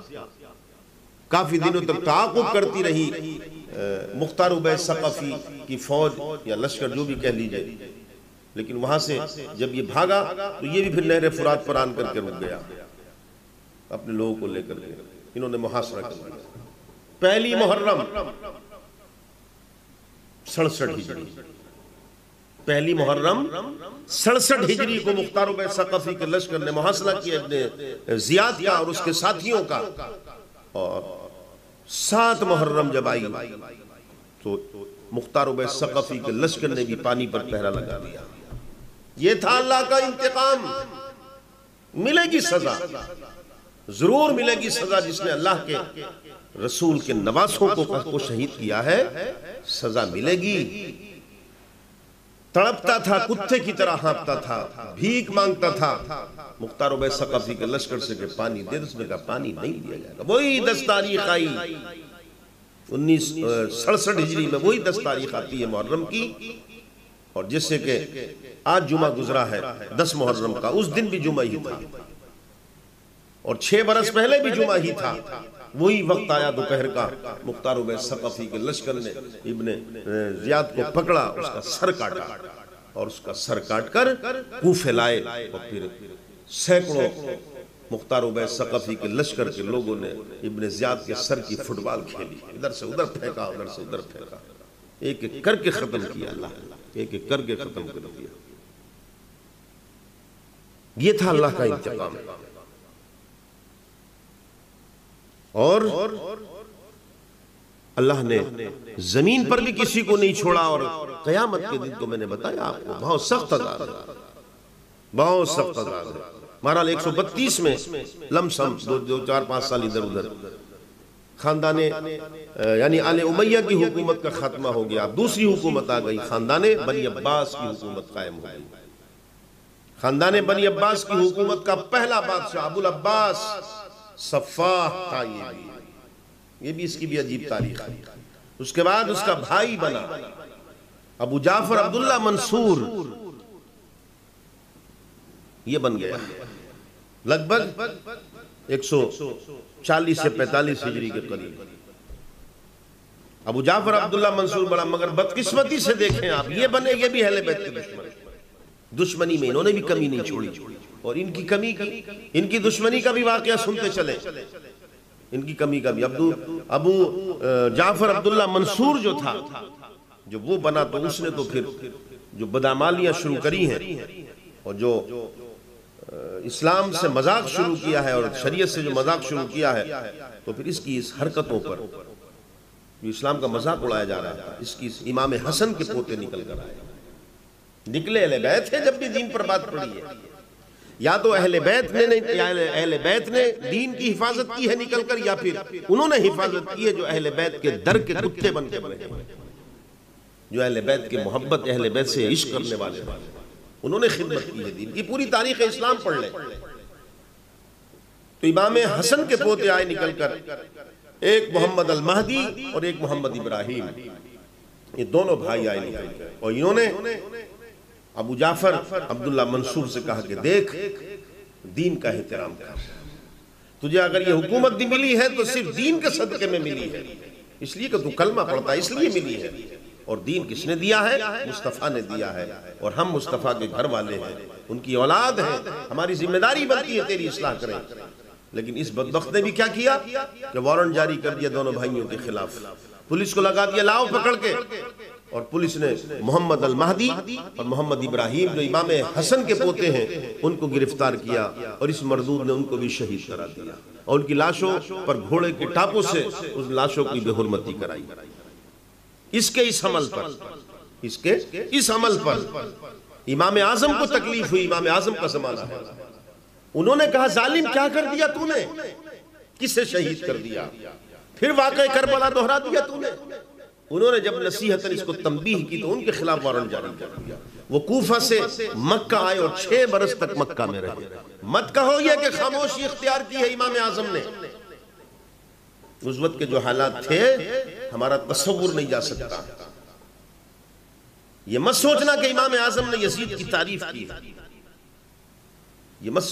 کافی دنوں تک تعاقب کرتی رہی مختار عبید ثقفی کی فوج یا لشکر جو بھی کہہ لیجئے. لیکن وہاں سے جب یہ بھاگا تو یہ بھی پھر نہر فرات پر آن کر کے رک گیا اپنے لوگوں کو لے کر کے. انہوں نے محاصرہ کر دیا. 1 محرم 67 ہجری، 1 محرم 67 ہجری کو مختار عبید ثقفی کے لشکر نے محاصرہ کیا ابن زیاد کا اور اس کے ساتھیوں کا. اور 7 محرم جب آئی تو مختار عبید ثقفی کے لشکر نے بھی پانی پر پہرا لگا دیا. یہ تھا اللہ کا انتقام. ملے گی سزا، ضرور ملے گی سزا. جس نے اللہ کے رسول کے نواسوں کو شہید کیا ہے، سزا ملے گی. تڑپتا تھا، کتے کی طرح ہانپتا تھا، بھیک مانگتا تھا مختار عبید ثقفی کے لشکر سے کہ پانی دے. اس نے کہا پانی نہیں دیا جائے گا. وہی 10 تاریخ آئی 1967 ہجری میں، وہی 10 تاریخ آتی ہے محرم کی. اور جس سے کہ آج جمعہ گزرا ہے 10 محرم کا، اس دن بھی جمعہ ہی تھا اور 6 برس پہلے بھی جمعہ ہی تھا. وہی وقت آیا دوپہر کا، مختار عبید ثقفی کے لشکر نے ابن زیاد کو پکڑا، اس کا سر کاٹا اور اس کا سر کاٹ کر کوفے لائے. اور پھر سینکڑوں مختار عبید ثقفی کے لشکر کے لوگوں نے ابن زیاد کے سر کی فٹ بال کھیلی، ادھر سے ادھر پھینکا، ادھر سے ادھر پھینکا. ایک ایک کر کے ختم کیا اللہ، ایک ایک کر کے ختم کر دیا. یہ تھا اللہ کا انتقام. اور اللہ نے زمین پر بھی کسی کو نہیں چھوڑا. اور قیامت کے دن تو میں نے بتایا آپ کو بہت سخت عذاب ہے، بہت سخت عذاب ہے. بہرحال 132 میں لم سم 2-4-5 سال ادھر ادھر خاندان یعنی آل امیہ کی حکومت کا خاتمہ ہو گیا. دوسری حکومت آ گئی، خاندان بنی عباس کی حکومت قائم ہو گئی. خاندان بنی عباس کی حکومت کا پہلا بادشاہ ابو العباس صفاح تھا. یہ بھی اس کی بھی عجیب تاریخ ہے. اس کے بعد اس کا بھائی بنا ابو جعفر عبداللہ منصور، یہ بن گیا. لگ بھگ 140 سے 45 ہجری کے قریب۔ ابو جعفر عبداللہ منصور بڑا مگر بدقسمتی سے دیکھیں آپ، یہ بنے یہ بھی اہل بیت کے دشمنی میں انہوں نے بھی کمی نہیں چھوڑی، اور ان کی کمی کی، ان کی دشمنی کا بھی واقعہ سنتے چلیں، ان کی کمی کا بھی۔ ابو جعفر عبداللہ منصور جو تھا، جو وہ بنا تو اس نے تو پھر جو بدعمالیاں شروع کری ہیں اور جو اسلام سے مذاق شروع کیا ہے اور شریعت سے جو مذاق شروع کیا ہے، تو پھر اس کی اس حرکتوں پر جو اسلام کا مذاق اڑایا جا رہا تھا، اس کی امام حسن کے پوتے نکل کر آئے، نکلے اہل بیت ہے۔ جب بھی دین پر بات پڑی ہے، یا تو اہل بیت نے دین کی حفاظت کی ہے نکل کر، یا پھر انہوں نے حفاظت کی ہے جو اہل بیت کے در کے کتے بن کے بنے ہیں، جو اہل بیت کے محبت، اہل بیت سے عشق کرنے والے ہیں، انہوں نے خدمت کی ہے دین کی۔ پوری تاریخ اسلام پڑھ لیں تو امام حسن کے پوتے آئے نکل کر، ایک محمد المہدی اور ایک محمد ابراہیم، یہ دونوں بھائی آئے نکل کر، اور انہوں نے ابو جعفر عبداللہ منصور سے کہا کہ دیکھ، دین کا احترام کر، تجھے اگر یہ حکومت بھی ملی ہے تو صرف دین کے صدقے میں ملی ہے، اس لیے کہ تو کلمہ پڑھتا ہے اس لیے ملی ہے، اور دین کس نے دیا ہے؟ مصطفیٰ نے دیا ہے، اور ہم مصطفیٰ کے گھر والے ہیں، ان کی اولاد ہیں، ہماری ذمہ داری بنتی ہے تیری اصلاح کریں۔ لیکن اس بدبخت نے بھی کیا کیا کہ وارنٹ جاری کر دیا دونوں بھائیوں کے خلاف، پولیس کو لگا دیا لاؤ پکڑ کے، اور پولیس نے محمد المہدی اور محمد ابراہیم جو امام حسن کے پوتے ہیں ان کو گرفتار کیا، اور اس مردود نے ان کو بھی شہید کرا دیا، اور ان کی لاشوں پر گھوڑے کے ٹاپوں سے اس لاشوں کی بے حرمتی کرائی۔ اس کے اس عمل پر امام اعظم کو تکلیف ہوئی، امام اعظم کا زمانہ ہے، انہوں نے کہا ظالم کیا کر دیا تو نے، کسے شہید کر دیا، پھر واقعہ کربلا دہرا دیا تو نے۔ انہوں نے جب نصیحتاً اس کو تنبیہ کی تو ان کے خلاف وارنٹ جاری کر دیا، وہ کوفہ سے مکہ آئے اور 6 برس تک مکہ میں رہے۔ مت کہو یہ کہ خاموشی اختیار کی ہے امام اعظم نے، اس وقت کے جو حالات تھے ہمارا تصور نہیں جا سکتا۔ یہ مت سوچنا کہ امام اعظم نے یزید کی تعریف کی ہے، یہ مت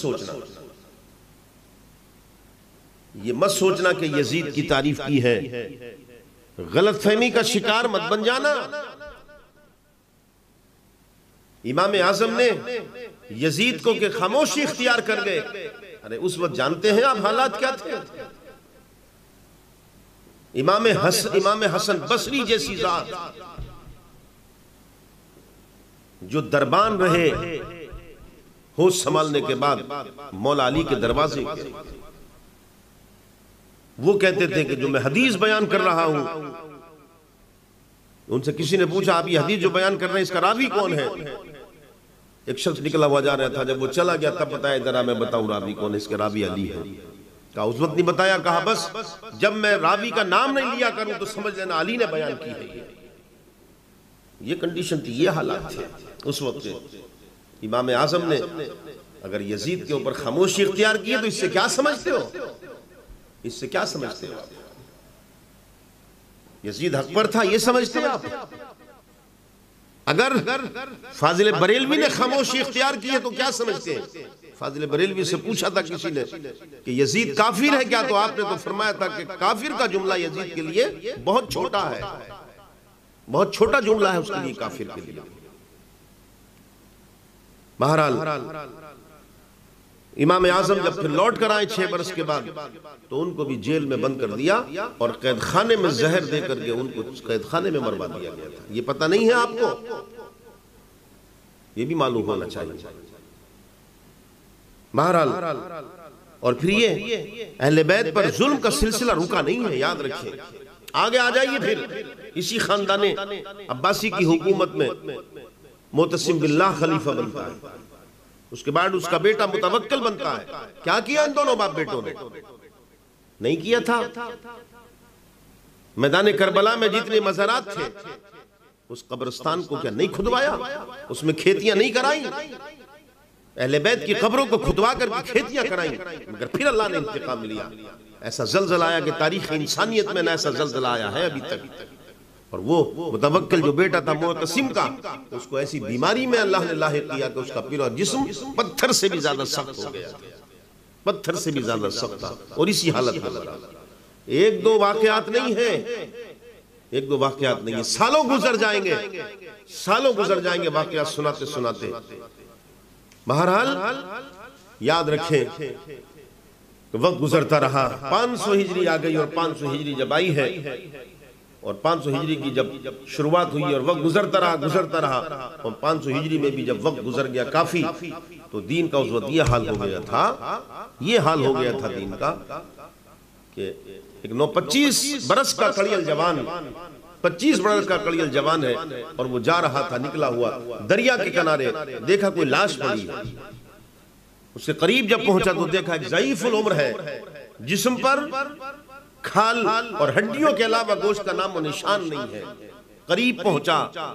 سوچنا کہ یزید کی تعریف کی ہے، غلط فہمی کا شکار مت بن جانا۔ امام اعظم نے یزید کو کہ خاموشی اختیار کر گئے، ارے اس وقت جانتے ہیں آپ حالات کیا تھے؟ امام حسن بصری جیسی ذات جو دربان رہے ہوش سنبھالنے کے بعد مولا علی کے دروازے کے، وہ کہتے تھے کہ جو میں حدیث بیان کر رہا ہوں، ان سے کسی نے پوچھا آپ یہ حدیث جو بیان کر رہے ہیں اس کا راوی کون ہے؟ ایک شخص نکلا ہوا جا رہا تھا، جب وہ چلا گیا تب بتایا ذرا میں بتاؤں راوی کون ہے، اس کے راوی علی ہے۔ کہا اس وقت نہیں بتایا، کہا بس جب میں راوی کا نام نہیں لیا کروں تو سمجھ لینا علی نے بیان کی ہے۔ یہ کنڈیشن تھی، یہ حالات تھے اس وقت۔ امام اعظم نے اگر یزید کے اوپر خاموشی اختیار کی ہے تو اس سے کیا سمجھتے ہو؟ اس سے کیا سمجھتے ہو؟ یزید حق پر تھا یہ سمجھتے ہیں آپ؟ اگر فاضل بریلوی نے خاموشی اختیار کی ہے تو کیا سمجھتے ہیں؟ فاضل بریلوی سے پوچھا تھا کسی نے کہ یزید کافر ہے کیا، تو آپ نے تو فرمایا تھا کہ کافر کا جملہ یزید کے لیے بہت چھوٹا ہے، بہت چھوٹا جملہ ہے اس کے لیے، کافر کے لیے۔ بہرحال امام اعظم جب پھر لوٹ کر آئے 6 برس کے بعد تو ان کو بھی جیل میں بند کر دیا اور قید خانے میں زہر دے کر کے ان کو قید خانے میں مروا دیا گیا تھا۔ یہ پتہ نہیں ہے آپ کو؟ یہ بھی معلوم ہونا چاہیے۔ بہرحال اور پھر یہ اہل بیت پر ظلم کا سلسلہ رکا نہیں ہے، یاد رکھیں۔ آگے آ جائیے پھر اسی خاندان عباسی کی حکومت میں معتصم باللہ خلیفہ بنتا ہے، اس کے بعد اس کا بیٹا متوکل بنتا ہے۔ کیا کیا ان دونوں باپ بیٹوں نے؟ نہیں کیا تھا؟ میدان کربلا میں جتنے مزارات تھے اس قبرستان کو کیا نہیں کھدوایا؟ اس میں کھیتیاں نہیں کرائیں؟ اہل بیت کی قبروں کو کھدوا کر کے کھیتیاں کرائیں، مگر پھر اللہ نے انتقام لیا۔ ایسا زلزلہ آیا کہ تاریخ انسانیت میں نہ ایسا زلزلہ آیا ہے ابھی تک۔ اور وہ متوکل جو بیٹا تھا معتصم کا، اس کو ایسی بیماری میں اللہ نے لاحق کیا کہ اس کا پورا جسم پتھر سے بھی زیادہ سخت ہو گیا، پتھر سے بھی زیادہ سخت تھا، اور اسی حالت میں لگا۔ ایک دو واقعات نہیں ہیں، ایک دو واقعات نہیں ہیں، سالوں گزر جائیں گے، سالوں گزر جائیں گے واقعات سناتے سناتے۔ بہرحال یاد رکھیں کہ وقت گزرتا رہا، 500 ہجری آ گئی، اور 500 ہجری جب آئی ہے، اور 500 ہجری کی جب شروعات ہوئی اور وقت گزرتا رہا، اور 500 ہجری میں بھی جب وقت گزر گیا کافی، تو دین کا اس وقت یہ حال ہو گیا تھا دین کا کہ ایک 25 برس کا کڑیل جوان، 25 برس کا کڑیل جوان ہے، اور وہ جا رہا تھا نکلا ہوا دریا کے کنارے، دیکھا کوئی لاش پڑی ہے۔ اس سے قریب جب پہنچا تو دیکھا ایک ضعیف العمر ہے، جسم پر کھال اور ہڈیوں کے علاوہ گوشت کا نام و نشان نہیں ہے۔ قریب پہنچا،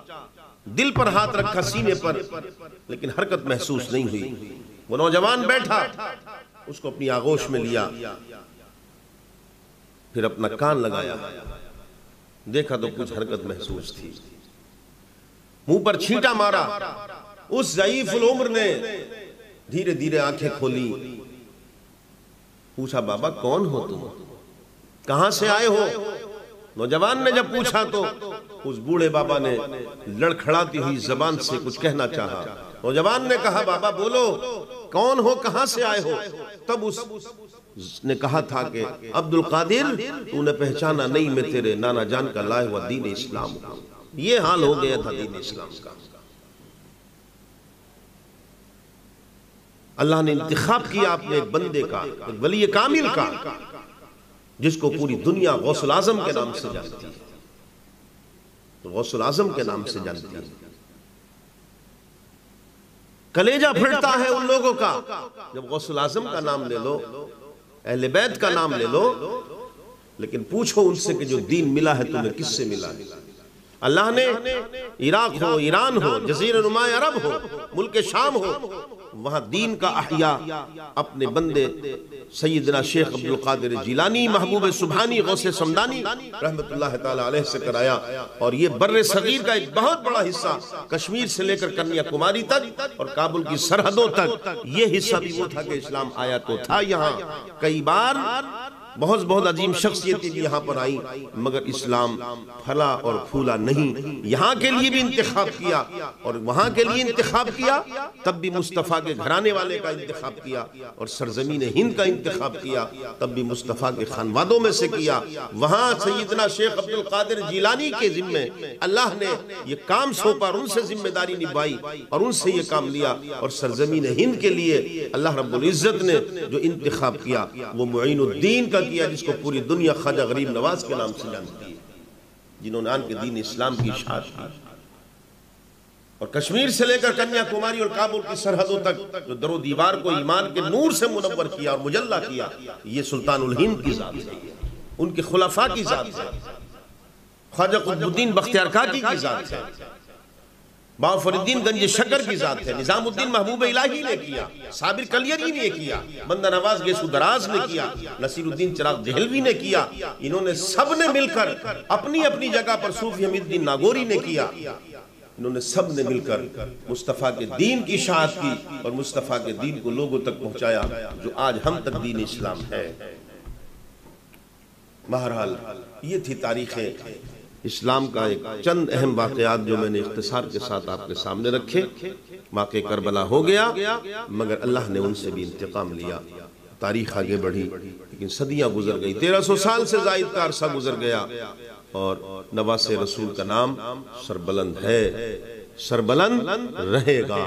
دل پر ہاتھ رکھا سینے پر، لیکن حرکت محسوس نہیں ہوئی۔ وہ نوجوان بیٹھا، اس کو اپنی آغوش میں لیا، پھر اپنا کان لگایا، دیکھا تو کچھ حرکت محسوس تھی۔ منہ پر چھینٹا مارا، اس ضعیف العمر نے دھیرے دھیرے آنکھیں کھولی، پوچھا بابا کون ہو تم، کہاں سے آئے ہو؟ نوجوان نے جب پوچھا تو اس بوڑھے بابا نے لڑکھڑاتی ہوئی زبان سے کچھ کہنا چاہا۔ نوجوان نے کہا بابا بولو کون ہو، کہاں سے آئے ہو؟ تب اس نے کہا تھا کہ عبد القادر تو نے پہچانا نہیں، میں تیرے نانا جان کا لائے ہوا دین اسلام ہوں۔ یہ حال ہو گیا تھا دین اسلام کا۔ اللہ نے انتخاب کیا اپنے ایک بندے کا، ایک ولی کامل کا، جس کو پوری دنیا غوث العظم کے نام سے جانتی ہے، غوث العظم کے نام سے جانتی ہے۔ کلیجہ پھٹتا ہے ان لوگوں کا جب غوث العظم کا نام لے لو، اہل بیت کا نام لے لو، لیکن پوچھو ان سے کہ جو دین ملا ہے تمہیں کس سے ملا ہے؟ اللہ نے عراق ہو، ایران ہو، جزیرہ نما عرب ہو، ملک شام ہو، وہاں دین کا احیاء اپنے بندے سیدنا شیخ عبد القادر جیلانی، محبوب سبحانی، غوث سمدانی رحمت اللہ تعالی علیہ سے کرایا۔ اور یہ بر صغیر کا ایک بہت بڑا حصہ، کشمیر سے لے کر کنیا کماری تک اور کابل کی سرحدوں تک، یہ حصہ بھی وہ تھا کہ اسلام آیا تو تھا یہاں۔ کئی بار بہت عظیم شخصیتیں بھی یہاں پر آئیں، مگر اسلام پھلا اور پھولا نہیں۔ یہاں کے لیے بھی انتخاب کیا اور وہاں کے لیے انتخاب کیا، تب بھی مصطفیٰ کے گھرانے والے کا انتخاب کیا، اور سرزمین ہند کا انتخاب کیا، تب بھی مصطفیٰ کے خانوادوں میں سے کیا۔ وہاں سیدنا شیخ عبد القادر جیلانی کے ذمے اللہ نے یہ کام سونپا، اور ان سے ذمہ داری نبھائی اور ان سے یہ کام لیا، اور سرزمین ہند کے لیے اللہ رب العزت نے جو انتخاب کیا وہ معین الدین کا کیا، جس کو پوری دنیا خواجہ غریب نواز کے نام سے جانتی ہے، جنہوں نے آن کے دین اسلام کی اشاعت کی، اور کشمیر سے لے کر کنیا کماری اور کابل کی سرحدوں تک جو در و دیوار کو ایمان کے نور سے منور کیا اور مجلہ کیا، یہ سلطان الہند کی ذات ہے، ان کے خلفاء کی ذات ہے، خواجہ قطب الدین بختیار کاکی کی ذات ہے، بابا فرید الدین گنج شکر کی ذات ہے، نظام الدین محبوب الہی نے کیا، صابر کلیری نے کیا، بندہ نواز گیسو دراز نے کیا، نصیر الدین چراغ دہلوی نے کیا۔ انہوں نے سب نے مل کر اپنی اپنی جگہ پر صوفی حمید الدین ناگوری نے کیا، انہوں نے سب نے مل کر مصطفیٰ کے دین کی اشاعت کی اور مصطفیٰ کے دین کو لوگوں تک پہنچایا، جو آج ہم تک دین اسلام ہے۔ بہرحال یہ تھی تاریخ اسلام کا ایک چند اہم واقعات جو میں نے اختصار کے ساتھ آپ کے سامنے رکھے۔ واقع کربلا ہو گیا، مگر اللہ نے ان سے بھی انتقام لیا۔ تاریخ آگے بڑھی، لیکن صدیاں گزر گئی، 1300 سال سے زائد کا عرصہ گزر گیا، اور نواس رسول کا نام سربلند ہے، سربلند رہے گا۔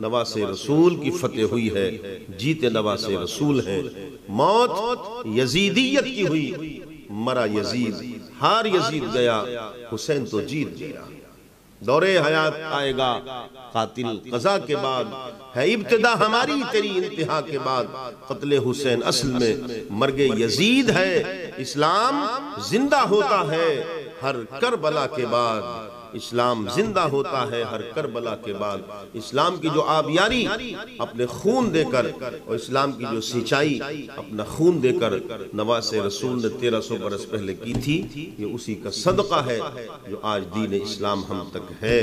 نواس رسول کی فتح ہوئی ہے، جیتے نواس رسول ہیں۔ موت یزیدیت کی ہوئی، مرا یزید، ہار یزید گیا، حسین تو جیت گیا۔ دور حیات آئے گا قاتل قضا کے بعد، ہے ابتدا ہماری تیری انتہا کے بعد۔ قتل حسین اصل میں مرگ یزید ہے، اسلام زندہ ہوتا ہے ہر کربلا کے بعد، اسلام زندہ ہوتا ہے ہر کربلا کے بعد۔ اسلام کی جو آبیاری اپنے خون دے کر، اور اسلام کی جو سینچائی اپنا خون دے کر نواس رسول نے 1300 برس پہلے کی تھی، یہ اسی کا صدقہ ہے جو آج دین اسلام ہم تک ہے۔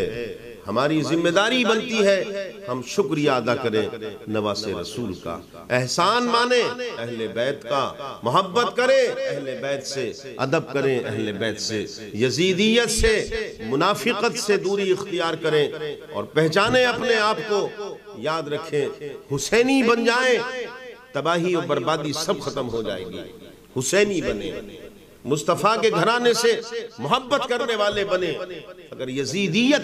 ہماری ذمہ داری بنتی ہے ہم شکریہ ادا کریں نواس رسول کا، احسان مانیں اہل بیت کا، محبت کریں اہل بیت سے، ادب کریں اہل بیت سے، یزیدیت سے، منافقت سے دوری اختیار کریں اور پہچانیں اپنے آپ کو، یاد رکھیں حسینی بن جائیں، تباہی و بربادی سب ختم ہو جائے گی۔ حسینی بنے، مصطفیٰ کے گھرانے سے محبت کرنے والے بنے۔ اگر یزیدیت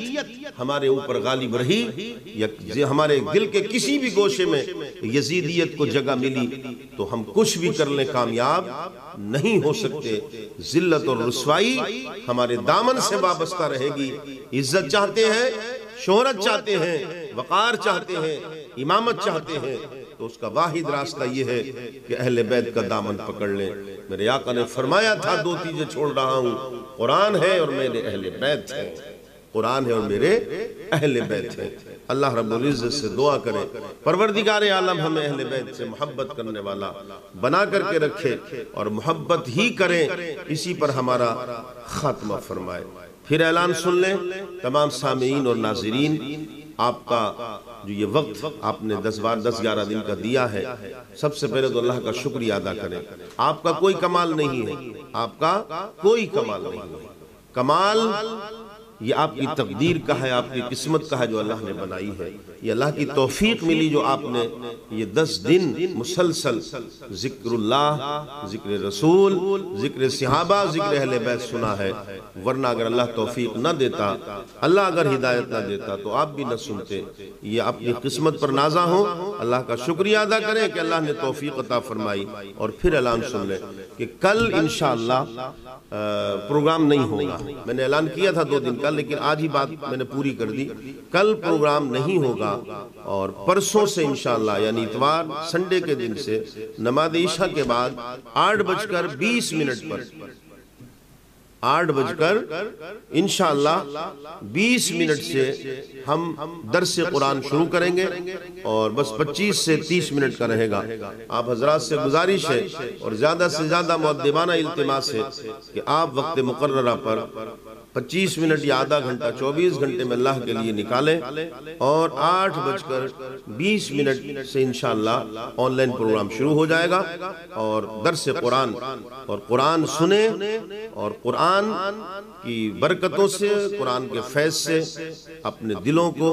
ہمارے اوپر غالب رہی یا ہمارے دل کے کسی بھی گوشے میں یزیدیت کو جگہ ملی تو ہم کچھ بھی کر لیں کامیاب نہیں ہو سکتے۔ ذلت اور رسوائی ہمارے دامن سے وابستہ رہے گی۔ عزت چاہتے ہیں، شہرت چاہتے ہیں، وقار چاہتے ہیں، امامت چاہتے ہیں تو اس کا واحد راستہ یہ ہے کہ اہل بیت کا دامن پکڑ لیں۔ میرے آقا نے فرمایا تھا دو چیزیں چھوڑ رہا ہوں، قرآن ہے اور میرے اہل بیت ہیں، قرآن ہے اور میرے اہل بیت ہیں۔ اللہ رب العزت سے دعا کریں پروردگار عالم ہمیں اہل بیت سے محبت کرنے والا بنا کر کے رکھے اور محبت ہی کریں، اسی پر ہمارا خاتمہ فرمائے۔ پھر اعلان سن لیں تمام سامعین اور ناظرین، آپ کا جو یہ وقت آپ نے 10 11 دن کا دیا ہے، سب سے پہلے تو اللہ کا شکریہ ادا کریں۔ آپ کا کوئی کمال نہیں ہے، آپ کا کوئی کمال نہیں ہے، کمال یہ آپ کی تقدیر کا ہے، آپ کی قسمت کا ہے جو اللہ نے بنائی ہے۔ یہ اللہ کی توفیق ملی جو آپ نے یہ 10 دن مسلسل ذکر اللہ، ذکر رسول، ذکر صحابہ، ذکر اہل بیت سنا ہے، ورنہ اگر اللہ توفیق نہ دیتا، اللہ اگر ہدایت نہ دیتا تو آپ بھی نہ سنتے۔ یہ اپنی قسمت پر نازا ہوں، اللہ کا شکریہ ادا کریں کہ اللہ نے توفیق عطا فرمائی۔ اور پھر اعلان سن لیں کہ کل انشاءاللہ پروگرام نہیں ہوگا۔ میں نے اعلان کیا تھا 2 دن کا، لیکن آج ہی بات میں نے پوری کر دی۔ کل پروگرام نہیں ہوگا اور پرسوں سے انشاءاللہ یعنی اتوار سنڈے کے دن سے نماز عشاء کے بعد 8:20 پر 8:20 انشاءاللہ سے ہم درس قرآن شروع کریں گے اور بس 25 سے 30 منٹ کا رہے گا۔ آپ حضرات سے گزارش ہے اور زیادہ سے زیادہ مؤدبانہ التماس ہے کہ آپ وقت مقررہ پر 25 منٹ یا آدھا گھنٹہ 24 گھنٹے میں اللہ کے لیے نکالیں اور 8:20 سے انشاءاللہ آن لائن پروگرام شروع ہو جائے گا اور درس قرآن اور قرآن سنیں اور قرآن کی برکتوں سے، قرآن کے فیض سے اپنے دلوں کو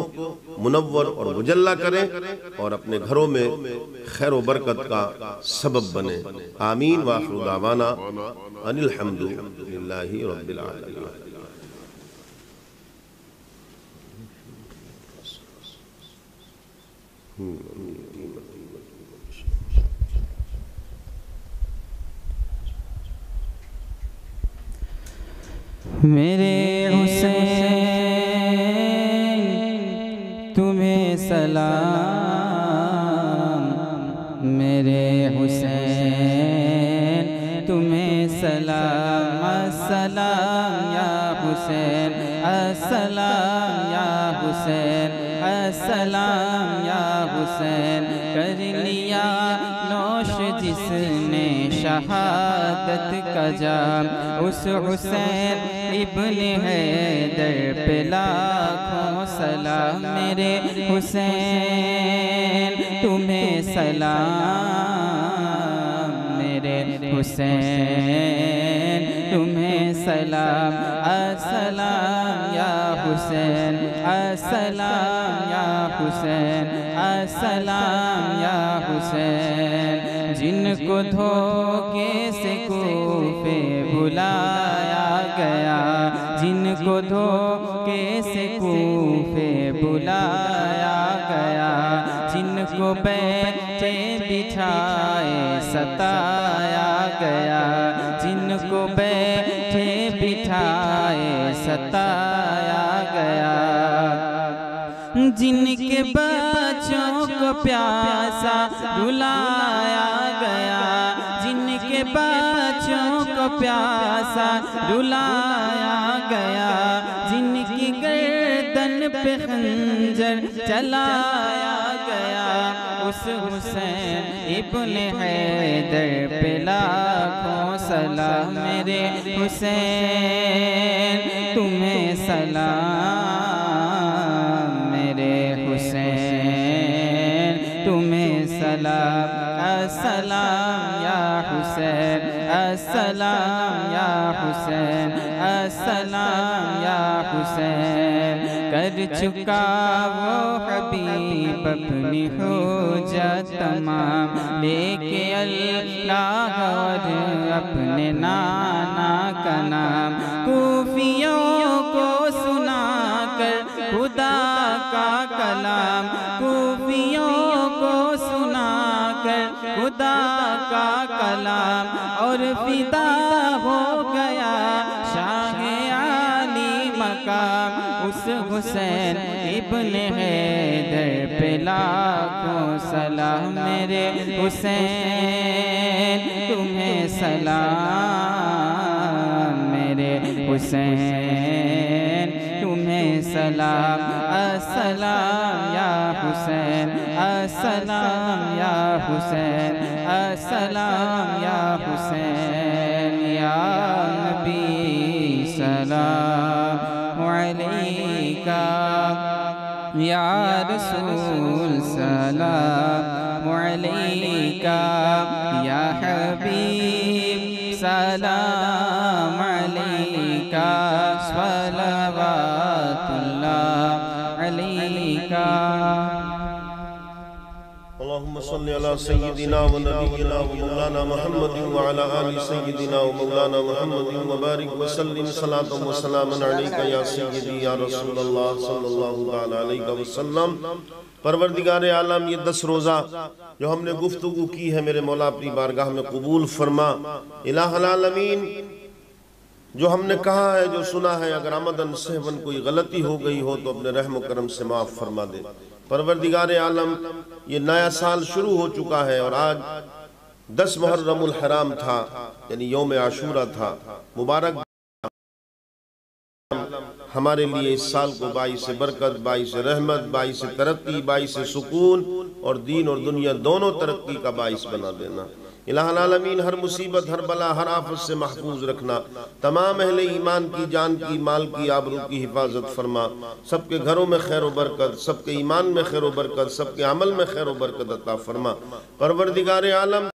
منور اور مجلہ کریں اور اپنے گھروں میں خیر و برکت کا سبب بنیں۔ آمین وآخر دعوانا ان الحمد للہ رب العالمین۔ میرے حسین تمہیں سلام، میرے حسین تمہیں سلام، السلام یا حسین، السلام یا حسین، السلام یا حسین۔ کر لیا نوش جس نے شہادت کا جام، اس حسین ابن حیدر پہ لاکھوں سلام۔ میرے حسین تمہیں سلام، میرے حسین تمہیں سلام، السلام یا حسین، السلام یا حسین، السلام یا حسین۔ جن کو دھوکے سے کوفے بلایا گیا، جن کو دھوکے سے کوفے بلایا گیا، جن کو بیٹھے بٹھائے ستایا گیا، جن کو بیٹھے بٹھائے ستایا گیا، جن کے بچوں کو پیاسا رلایا گیا، جن کے بچوں کو پیاسا رلایا گیا، جن کی گردن پہ خنجر چلایا گیا، اس حسین ابن حیدر پہ لاکھوں سلام۔ میرے حسین تمہیں سلام، سلام السلام یا حسین السلام یا حسین السلام یا حسین کر چکا وہ حبیب اپنی حجت تمام لے کے اللہ اور اپنے نانا کا نام کوفیوں کو سنا کر خدا کا کلام کوفیوں کو سنا کر خدا کا کلام اور فدا ہو گیا شاہ عالی مقام اس حسین ابن حیدر پہ لاکھوں سلام میرے حسین تمہیں سلام میرے حسین تمہیں سلام السلام یا حسین السلام یا حسین السلام یا حسین یا نبی سلام علیکہ یا رسول سلام علیکہ یا حبیب سلام علیکہ صلوات اللہ علیکہ اللهم صل على سيدنا ونبينا ومولانا محمد وعلى آل سيدنا ومولانا محمد وبارك وسلم صلاة وسلاما عليك يا سيدي يا رسول الله صلى الله عليه وسلم پروردگار عالم یہ 10 روزہ جو ہم نے گفتگو کی ہے میرے مولا اپنی بارگاہ میں قبول فرما الہ العالمین جو ہم نے کہا ہے جو سنا ہے اگر عمدن سہون کوئی غلطی ہو گئی ہو تو اپنے رحم و کرم سے معاف فرما دے پروردگار عالم یہ نیا سال شروع ہو چکا ہے اور آج 10 محرم الحرام تھا یعنی یوم عاشورہ تھا مبارک ہمارے لیے اس سال کو باعث برکت باعث رحمت باعث ترقی باعث سکون اور دین اور دنیا دونوں ترقی کا باعث بنا دینا الہ العالمین ہر مصیبت ہر بلا ہر آفت سے محفوظ رکھنا تمام اہل ایمان کی جان کی مال کی آبرو کی حفاظت فرما سب کے گھروں میں خیر و برکت سب کے ایمان میں خیر و برکت سب کے عمل میں خیر و برکت عطا فرما پروردگار عالم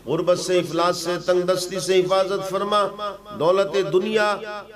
غربت سے افلاس سے تنگ دستی سے حفاظت فرما دولت دنیا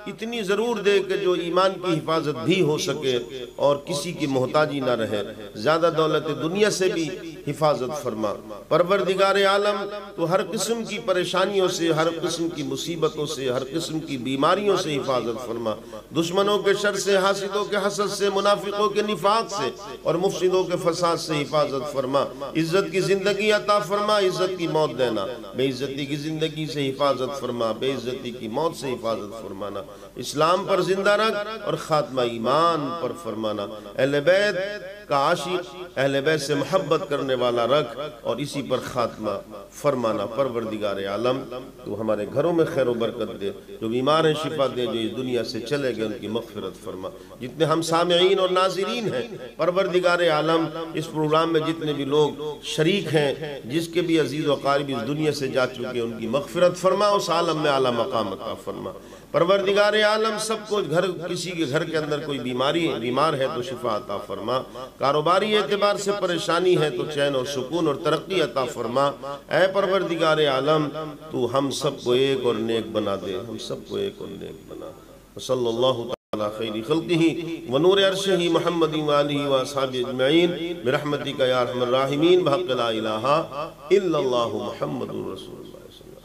اتنی ضرور دے کہ جو ایمان کی حفاظت بھی ہو سکے اور کسی کی محتاجی نہ رہے زیادہ دولت دنیا سے بھی حفاظت فرما پروردگار عالم تو ہر قسم کی پریشانیوں سے ہر قسم کی مصیبتوں سے ہر قسم کی بیماریوں سے حفاظت فرما دشمنوں کے شر سے حاسدوں کے حسد سے منافقوں کے نفاق سے اور مفسدوں کے فساد سے حفاظت فرما عزت کی زندگی عطا فرما عزت کی موت دینا بے عزتی کی زندگی سے حفاظت فرما بے عزتی کی موت سے حفاظت فرمانا اسلام پر زندہ رکھ اور خاتمہ ایمان پر فرمانا اہل بیت کا عاشق اہل بیت سے محبت کرنے والا رکھ اور اسی پر خاتمہ فرمانا پروردگار عالم تو ہمارے گھروں میں خیر و برکت دے جو بیمار ہیں شفا دے جو اس دنیا سے چلے گئے ان کی مغفرت فرما جتنے ہم سامعین اور ناظرین ہیں پروردگار عالم اس پروگرام میں جتنے بھی لوگ شریک ہیں جس کے بھی عزیز و قارب اس دنیا سے جا چکے ان کی مغفرت فرما اس عالم میں اعلیٰ مقام عطا فرما پروردگار عالم سب کو کسی کے گھر کے اندر کوئی بیمار ہے تو شفا عطا فرما کاروباری اعتبار سے پریشانی ہے تو چین اور سکون اور ترقی عطا فرما اے پروردگار عالم تو ہم سب کو ایک اور نیک بنا دے ہم سب کو ایک اور نیک بنا صلی اللہ تعالی خیر خلقہ ونور عرشہ محمد وآلہ وآصحابہ اجمعین برحمتک یا ارحم الراحمین بحق لا الہ الا اللہ محمد رسول اللہ صلی اللہ علیہ وسلم